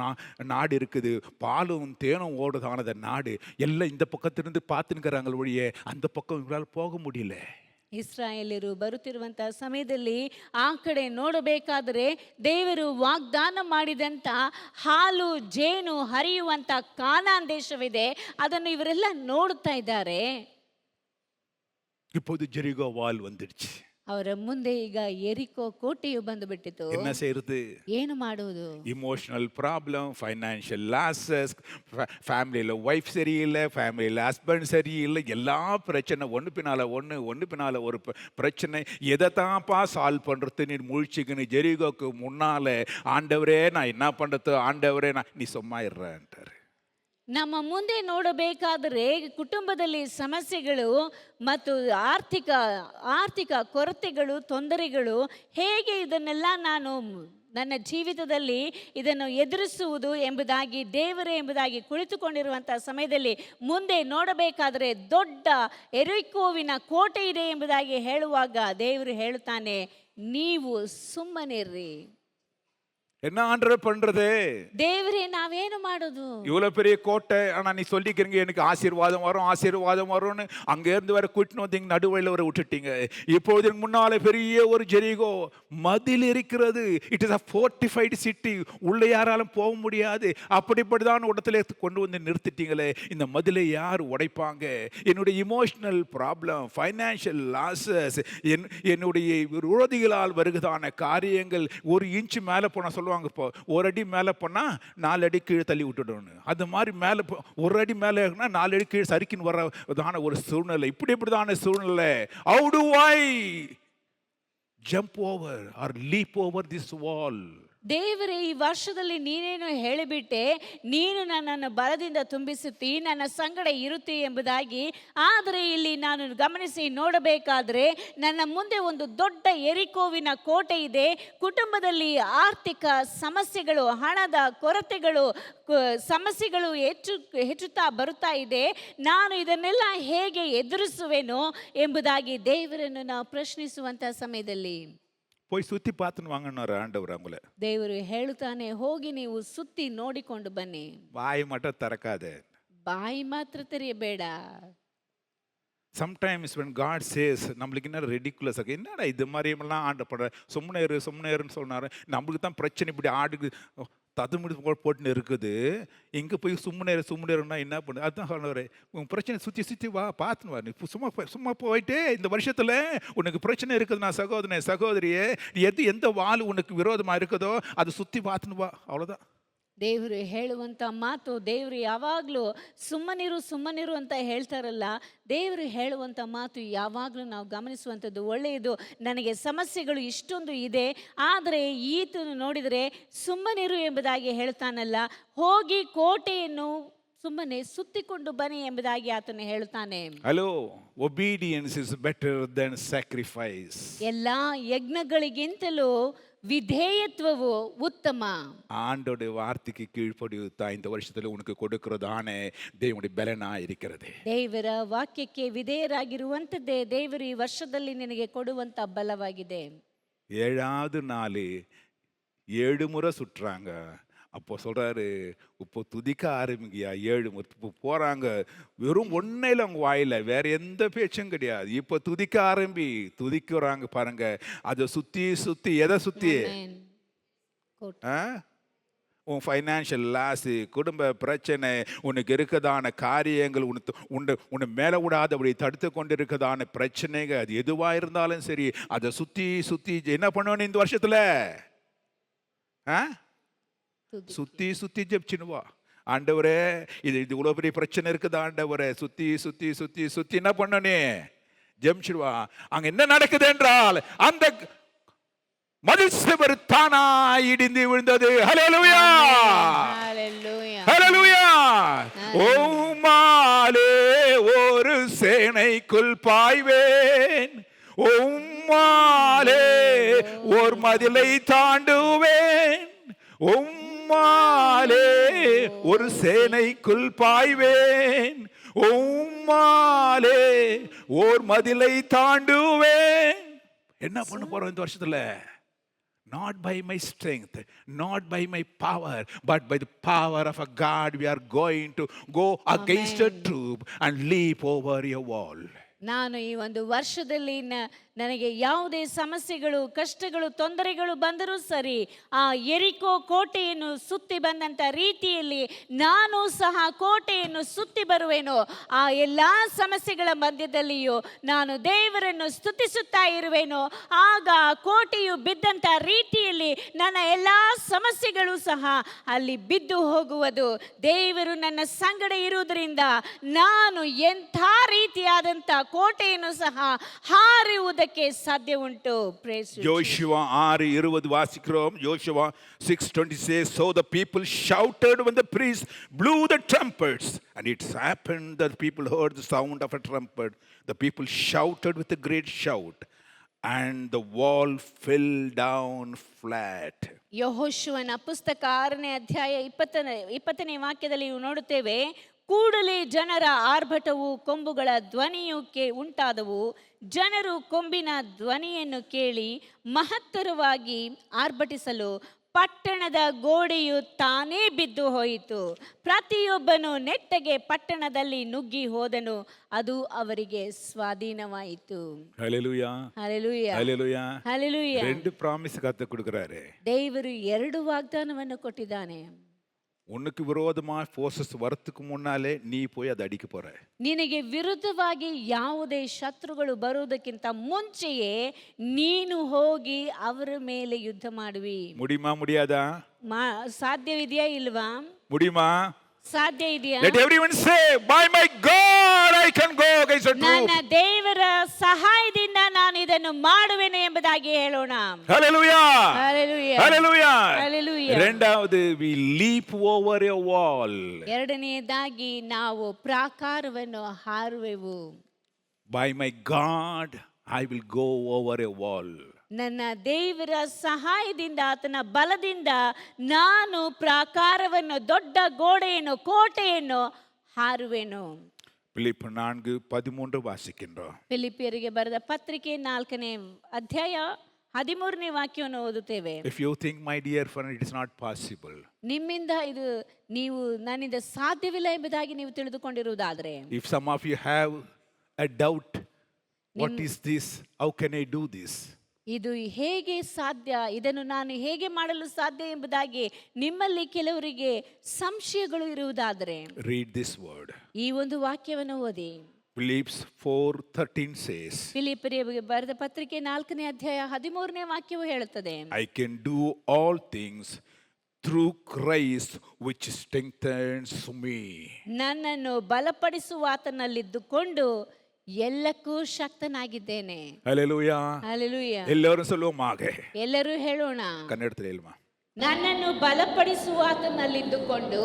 நாடு இருக்குது, பாலும் தேனும் ஓடுதான அந்த நாடு எல்லாம் இந்த பக்கத்திலிருந்து பார்த்துக்கிறாங்க ஒழிய அந்த பக்கம் இவங்களால போக முடியல. ಇಸ್ರಾಯೇಲರು ಬರುತ್ತಿರುವಂತಹ ಸಮಯದಲ್ಲಿ ಆ ಕಡೆ ನೋಡಬೇಕಾದರೆ ದೇವರು ವಾಗ್ದಾನ ಮಾಡಿದಂತ ಹಾಲು ಜೇನು ಹರಿಯುವಂತ ಕಾನಾನ್ ದೇಶವಿದೆ, ಅದನ್ನು ಇವರೆಲ್ಲ ನೋಡುತ್ತಾ ಇದ್ದಾರೆ. இப்போது ஜெரிகோ வால் வந்துடுச்சு. ಅವರ ಮುಂದೆ ಈಗ ಎರಿಕೋ ಕೋಟೆಯು ಬಂದು ಬಿಟ್ಟಿತು. என்ன செய்யறது? ಏನು ಮಾಡುವುದು? இமோஷனல் ப்ராப்ளம், ஃபைனான்ஷியல் லாஸஸ், ஃபேமிலியில் ஒய்ஃப் சரியில்லை, ஃபேமிலியில் ஹஸ்பண்ட் சரியில்லை, எல்லா பிரச்சனை ஒன்று பின்னால் ஒரு பிரச்சனை. எதை தான்ப்பா சால்வ் பண்ணுறது? நீ முழிச்சுக்கின்னு ஜெரிகோக்கு முன்னால், ஆண்டவரே நான் என்ன பண்ணுறது, ஆண்டவரே நான், நீ சும்மா இருறான்ட்டார். ನಮ್ಮ ಮುಂದೆ ನೋಡಬೇಕಾದರೆ ಕುಟುಂಬದಲ್ಲಿ ಸಮಸ್ಯೆಗಳು ಮತ್ತು ಆರ್ಥಿಕ ಕೊರತೆಗಳು, ತೊಂದರೆಗಳು, ಹೇಗೆ ಇದನ್ನೆಲ್ಲ ನಾನು ನನ್ನ ಜೀವಿತದಲ್ಲಿ ಇದನ್ನು ಎದುರಿಸುವುದು ಎಂಬುದಾಗಿ ಕುಳಿತುಕೊಂಡಿರುವಂಥ ಸಮಯದಲ್ಲಿ ಮುಂದೆ ನೋಡಬೇಕಾದರೆ ದೊಡ್ಡ ಎರಿಕೋವಿನ ಕೋಟೆ ಇದೆ ಎಂಬುದಾಗಿ ಹೇಳುವಾಗ ದೇವರು ಹೇಳುತ್ತಾನೆ, ನೀವು ಸುಮ್ಮನಿರ್ರಿ. என்ன ஆண்டவர் பண்றது? ದೇವರೇ ನಾವೇನು ಮಾಡೋದು? இவ்வளவு பெரிய கோட்டை, ஆனா நீ சொல்லிக்கிறீங்க எனக்கு ஆசீர்வாதம் வரும்னு, அங்க இருந்து வர கூட்டின்னு வந்தீங்க, நடுவழியில் வர விட்டுட்டீங்க. இப்போது முன்னால பெரிய ஒரு ஜெரிகோ மதில் இருக்கிறது. It is a fortified city, உள்ள யாராலும் போக முடியாது. அப்படிப்படிதான் இடத்துல கொண்டு வந்து நிறுத்திட்டீங்களே, இந்த மதிலை யார் உடைப்பாங்க? என்னுடைய இமோஷனல் ப்ராப்ளம், ஃபைனான்ஷியல் லாஸஸ், என்னுடைய விரோதிகளால் வருகிறதான காரியங்கள், ஒரு இன்ச்சு மேலே போன சொல்லுவாங்க, இப்போ ஒரு அடி மேலே போனால் 4 அடி கீழே தள்ளி விட்டுடணும். அது மாதிரி மேலே ஒரு அடி மேலே 4 அடி கீழே சறுக்கின்னு வரதான ஒரு சூழ்நிலை. இப்படிதான சூழ்நிலை. How do I jump over or leap over this wall? ದೇವರೇ, ಈ ವರ್ಷದಲ್ಲಿ ನೀನೇನು ಹೇಳಿಬಿಟ್ಟೆ, ನೀನು ನನ್ನನ್ನು ಬಲದಿಂದ ತುಂಬಿಸುತ್ತಿ, ನನ್ನ ಸಂಗಡ ಇರುತ್ತಿ ಎಂಬುದಾಗಿ. ಆದರೆ ಇಲ್ಲಿ ನಾನು ಗಮನಿಸಿ ನೋಡಬೇಕಾದ್ರೆ ನನ್ನ ಮುಂದೆ ಒಂದು ದೊಡ್ಡ ಎರಿಕೋವಿನ ಕೋಟೆ ಇದೆ. ಕುಟುಂಬದಲ್ಲಿ ಆರ್ಥಿಕ ಸಮಸ್ಯೆಗಳು, ಹಣದ ಕೊರತೆಗಳು, ಸಮಸ್ಯೆಗಳು ಹೆಚ್ಚುತ್ತಾ ಬರುತ್ತಾ ಇದೆ. ನಾನು ಇದನ್ನೆಲ್ಲ ಹೇಗೆ ಎದುರಿಸುವೆನೋ ಎಂಬುದಾಗಿ ದೇವರನ್ನು ನಾವು ಪ್ರಶ್ನಿಸುವಂಥ ಸಮಯದಲ್ಲಿ போய் சுற்றி பார்த்துன்னு வாங்கினார் ஆண்டவர் அவங்கள. ದೇವರು ಹೇಳುತ್ತಾನೆ, ಹೋಗಿ ನೀವು ಸುತ್ತಿ ನೋಡಿಕೊಂಡು ಬನ್ನಿ. வாய் மட்டும் திறக்காதே. ಬಾಯಿ ಮಾತ್ರ ತೆರೆಯಬೇಡ. சம்டைம்ஸ் when God says, நம்மளுக்கு என்ன ரெடிகுலஸ் ஆகும், என்னடா இது மாதிரி எல்லாம் ஆண்டப்படுற, சும்னேருன்னு சொன்னார். நம்மளுக்கு தான் பிரச்சனை இப்படி ஆடுக்கு ததுமுடி போட்டுன்னு இருக்குது. இங்கே போய் சும்முனேருன்னா என்ன பண்ணு? அதுதான் சொன்னவர், உன் பிரச்சனை சுற்றி வா, பார்த்துன்னு வா. நீ சும்மா போயிட்டு இந்த வருஷத்தில் உனக்கு பிரச்சனை இருக்குதுன்னா சகோதரியே, நீ எந்த வால் உனக்கு விரோதமாக இருக்குதோ அதை சுற்றி பார்த்துன்னு வா, அவ்வளோதான். ದೇವರು ಹೇಳುವಂಥ ಮಾತು, ದೇವರು ಯಾವಾಗಲೂ ಸುಮ್ಮನಿರು ಅಂತ ಹೇಳ್ತಾರಲ್ಲ, ದೇವರು ಹೇಳುವಂಥ ಮಾತು ಯಾವಾಗಲೂ ನಾವು ಗಮನಿಸುವಂಥದ್ದು ಒಳ್ಳೆಯದು. ನನಗೆ ಸಮಸ್ಯೆಗಳು ಇಷ್ಟೊಂದು ಇದೆ, ಆದರೆ ಈತನು ನೋಡಿದರೆ ಸುಮ್ಮನಿರು ಎಂಬುದಾಗಿ ಹೇಳ್ತಾನಲ್ಲ, ಹೋಗಿ ಕೋಟೆಯನ್ನು ಸುಮ್ಮನೆ ಸುತ್ತಿಕೊಂಡು ಬನ್ನಿ ಎಂಬುದಾಗಿ ಆತನು ಹೇಳುತ್ತಾನೆ. Hello, obedience is better than sacrifice. ಎಲ್ಲ ಯಜ್ಞಗಳಿಗಿಂತಲೂ விதேயத்துவோ உத்தம. ஆண்டோடைய வார்த்தைக்கு கீழ்ப்படியுத்தா இந்த வருஷத்துல உனக்கு கொடுக்கிறதான தேவனுடைய பலனா இருக்கிறது. ದೇವರ ವಾಕ್ಯಕ್ಕೆ ವಿಧೇಯರಾಗಿರುವಂತದ್ದೇ ದೇವರು ಈ ವರ್ಷದಲ್ಲಿ ನಿನಗೆ ಕೊಡುವಂತ ಬಲವಾಗಿದೆ. 7வது நாள் 7 முறை சுற்றுறாங்க. அப்போ சொல்றாரு, இப்போ துதிக்க ஆரம்பிங்கயா. 7 முறை இப்போ போறாங்க. வெறும் ஒன்னையில் அவங்க வாயில வேற எந்த பேச்சும் கிடையாது. இப்போ துதிக்க துதிக்கிறாங்க பாருங்க. அதை சுத்தி எதை சுத்தி? உன் ஃபைனான்ஷியல் லாஸு, குடும்ப பிரச்சனை, உனக்கு இருக்கதான காரியங்கள், உன்னை மேலே விடாதபடி தடுத்து கொண்டு இருக்கதான பிரச்சனைகள், அது எதுவாக இருந்தாலும் சரி, அதை சுத்தி என்ன பண்ணணும் இந்த வருஷத்துல? சுத்தி ஜெபிச்சுனுவா. ஆண்டவரே, இது இவ்வளோ பெரிய பிரச்சனை இருக்குது ஆண்டவரே, சுத்தி என்ன பண்ணனே? ஜெபிச்சுடுவா. அங்க என்ன நடக்குது என்றால், அந்த மதில் சுவர் தானா இடிந்து விழுந்தது. ஹல்லேலூயா, ஹல்லேலூயா. உம்மாலே ஒரு சேனைக்குள் பாய்வேன், உம்மாலே ஒரு மதிலை தாண்டுவேன், உம்மாலே ஒரு சேனைக்குள் பாய்வேன், உம்மாலே ஒரு மதிலை தாண்டுவேன். என்ன பண்ண போறோம் இந்த வருஷத்துல? Not by my strength, not by my power, but by the power of a God, we are going to go against a troop and leap over a wall. ನಾನು ಈ ಒಂದು ವರ್ಷದಲ್ಲಿ ನನಗೆ ಯಾವುದೇ ಸಮಸ್ಯೆಗಳು, ಕಷ್ಟಗಳು, ತೊಂದರೆಗಳು ಬಂದರೂ ಸರಿ, ಆ ಯೆರಿಕೋ ಕೋಟೆಯನ್ನು ಸುತ್ತಿ ಬಂದಂಥ ರೀತಿಯಲ್ಲಿ ನಾನು ಸಹ ಕೋಟೆಯನ್ನು ಸುತ್ತಿ ಬರುವೆನು. ಆ ಎಲ್ಲ ಸಮಸ್ಯೆಗಳ ಮಧ್ಯದಲ್ಲಿಯೂ ನಾನು ದೇವರನ್ನು ಸ್ತುತಿಸುತ್ತಾ ಇರುವೆನು. ಆಗ ಕೋಟೆಯು ಬಿದ್ದಂಥ ರೀತಿಯಲ್ಲಿ ನನ್ನ ಎಲ್ಲ ಸಮಸ್ಯೆಗಳು ಸಹ ಅಲ್ಲಿ ಬಿದ್ದು ಹೋಗುವುದು. ದೇವರು ನನ್ನ ಸಂಗಡ ಇರುವುದರಿಂದ ನಾನು ಎಂಥ ರೀತಿಯಾದಂಥ ಕೋಟೆಯನ್ನು ಸಹ ಹಾರುವುದಕ್ಕೆ ಸಾಧ್ಯ ಉಂಟು. Joshua 6:20 வாசிக்கிறோம். Joshua 6:20 says, so the people shouted when the priests blew the trumpets, and it happened that people heard the sound of a trumpet. The people shouted with a great shout, and the wall fell down flat. ಯೆಹೋಶುವನ ಪುಸ್ತಕ 6ನೇ ಅಧ್ಯಾಯ 20ನೇ ವಾಕ್ಯದಲ್ಲಿ ನೋಡುತ್ತೇವೆ, ಕೂಡಲೇ ಜನರ ಆರ್ಭಟವು, ಕೊಂಬುಗಳ ಧ್ವನಿಯು ಉಂಟಾದವು. ಜನರು ಕೊಂಬಿನ ಧ್ವನಿಯನ್ನು ಕೇಳಿ ಮಹತ್ತರವಾಗಿ ಆರ್ಭಟಿಸಲು ಪಟ್ಟಣದ ಗೋಡೆಯು ತಾನೇ ಬಿದ್ದು ಹೋಯಿತು. ಪ್ರತಿಯೊಬ್ಬನು ನೆಟ್ಟಗೆ ಪಟ್ಟಣದಲ್ಲಿ ನುಗ್ಗಿ ಹೋದನು. ಅದು ಅವರಿಗೆ ಸ್ವಾಧೀನವಾಯಿತು. Hallelujah. Hallelujah. Hallelujah. Hallelujah. ரெண்டு ಪ್ರಾಮಿಸ್ கத்த கொடுக்கறாரு. ದೇವರು 2 ವಾಗ್ದಾನವನ್ನು ಕೊಟ್ಟಿದ್ದಾನೆ. உனக்கு விரோதமா ಫೋರ್ಸಸ್ வரத்துக்கு முன்னாலே நீ போய் அதை அடிக்க போற. ನಿನಗೆ ವಿರುದ್ಧವಾಗಿ ಯಾವುದೇ ಶತ್ರುಗಳು ಬರುವುದಕ್ಕಿಂತ ಮುಂಚೆಯೇ ನೀನು ಹೋಗಿ ಅವರ ಮೇಲೆ ಯುದ್ಧ ಮಾಡುವಿ. முடியுமா முடியாதா? ಸಾಧ್ಯವಿದೆಯಾ ಇಲ್ವಾ? முடியுமா? ಸಾಧ್ಯ ಇದೆಯಾ? Let everyone say, by my God I can go against a troop. ನನ್ನ ದೇವರ ಸಹಾಯದಿಂದ ನಾನು ಇದನ್ನು ಮಾಡುವೆನು ಎಂಬುದಾಗಿ ಹೇಳೋಣ. Hallelujah. Hallelujah. Hallelujah. Hallelujah. இரண்டாவது, we leap over a wall. ಎರಡನೆಯದಾಗಿ ನಾವು ಪ್ರಾಕಾರವನ್ನು ಹಾರುವೆವು. By my God I will go over a wall. ನನ್ನ ದೇವರ ಸಹಾಯದಿಂದ, ಆತನ ಬಲದಿಂದ ನಾನು ಪ್ರಾಕಾರವನ್ನು, ದೊಡ್ಡ ಗೋಡೆಯನ್ನು, ಕೋಟೆಯನ್ನು ಹಾರುವೆನು. பிலிப்பு 4:13 வாசிக்கின்றோம். ಫಿಲಿಪಿಯರಿಗೆ ಬರೆದ ಪತ್ರಿಕೆ 4ನೇ ಅಧ್ಯಾಯ 13ನೇ ವಾಕ್ಯವನ್ನು ಓದುತ್ತೇವೆ. If you think, my dear friend, it is not possible. ನಿಮ್ಮಿಂದ ಇದು ನೀವು ನನ್ನಿಂದ ಸಾಧ್ಯವಿಲ್ಲ ಎಂಬುದಾಗಿ ನೀವು ತಿಳಿದುಕೊಂಡಿರುವುದಾದರೆ, If some of you have a doubt, what is this? How can I do this? ಇದು ಹೇಗೆ ಸಾಧ್ಯ, ಇದನ್ನು ನಾನು ಹೇಗೆ ಮಾಡಲು ಸಾಧ್ಯ ಎಂಬುದಾಗಿ ನಿಮ್ಮಲ್ಲಿ ಕೆಲವರಿಗೆ ಸಂಶಯಗಳು ಇರುವುದಾದರೆ, read this word. ಈ ಒಂದು ವಾಕ್ಯವನ್ನು ಓದಿ. Philippians 4:13 says, ಫಿಲಿಪಿಯರಿಗೆ ಬರೆದ ಪತ್ರಿಕೆ 4ನೇ ಅಧ್ಯಾಯ 13ನೇ ವಾಕ್ಯವು ಹೇಳುತ್ತದೆ, I can do all things through Christ which strengthens me. ನನ್ನನ್ನು ಬಲಪಡಿಸುವ ಆತನಲ್ಲಿದ್ದುಕೊಂಡು ಎಲ್ಲಕ್ಕೂ ಶಕ್ತನಾಗಿದ್ದೇನೆ. Hallelujah. Hallelujah. ಎಲ್ಲರೂ சொல்லுவோமாக. ಎಲ್ಲರೂ ಹೇಳೋಣ. ಕನ್ನಡದಲ್ಲಿ ಹೇಳುವ. ನನ್ನನ್ನು ಬಲಪಡಿಸುವ ಆತನಲ್ಲಿದ್ದುಕೊಂಡು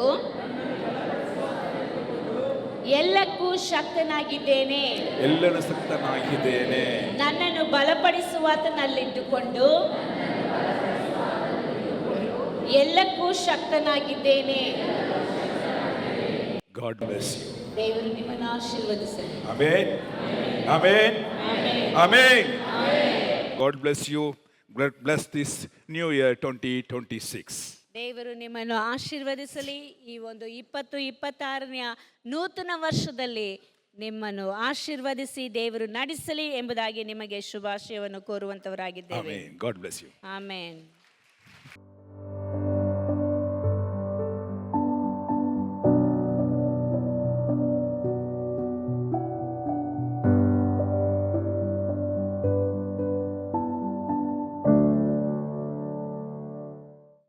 ಎಲ್ಲಕ್ಕೂ ಶಕ್ತನಾಗಿದ್ದೇನೆ. ಎಲ್ಲರೂ ಶಕ್ತನಾಗಿದ್ದೇನೆ. ನನ್ನನ್ನು ಬಲಪಡಿಸುವ ಆತನಲ್ಲಿದ್ದುಕೊಂಡು ಎಲ್ಲಕ್ಕೂ ಶಕ್ತನಾಗಿದ್ದೇನೆ. God bless you. ದೇವರು ನಿಮ್ಮನ್ನು ಆಶೀರ್ವದಿಸಲಿ. Amen. Amen. Amen. God bless you. Bless this new year 2026. ದೇವರು ನಿಮ್ಮನ್ನು ಆಶೀರ್ವದಿಸಲಿ. ಈ ಒಂದು 2026ನೇ ನೂತನ ವರ್ಷದಲ್ಲಿ ನಿಮ್ಮನ್ನು ಆಶೀರ್ವದಿಸಿ ದೇವರು ನಡೆಸಲಿ ಎಂಬುದಾಗಿ ನಿಮಗೆ ಶುಭಾಶಯವನ್ನು ಕೋರುವಂತವರಾಗಿದ್ದೇವೆ. Amen. God bless you. Amen.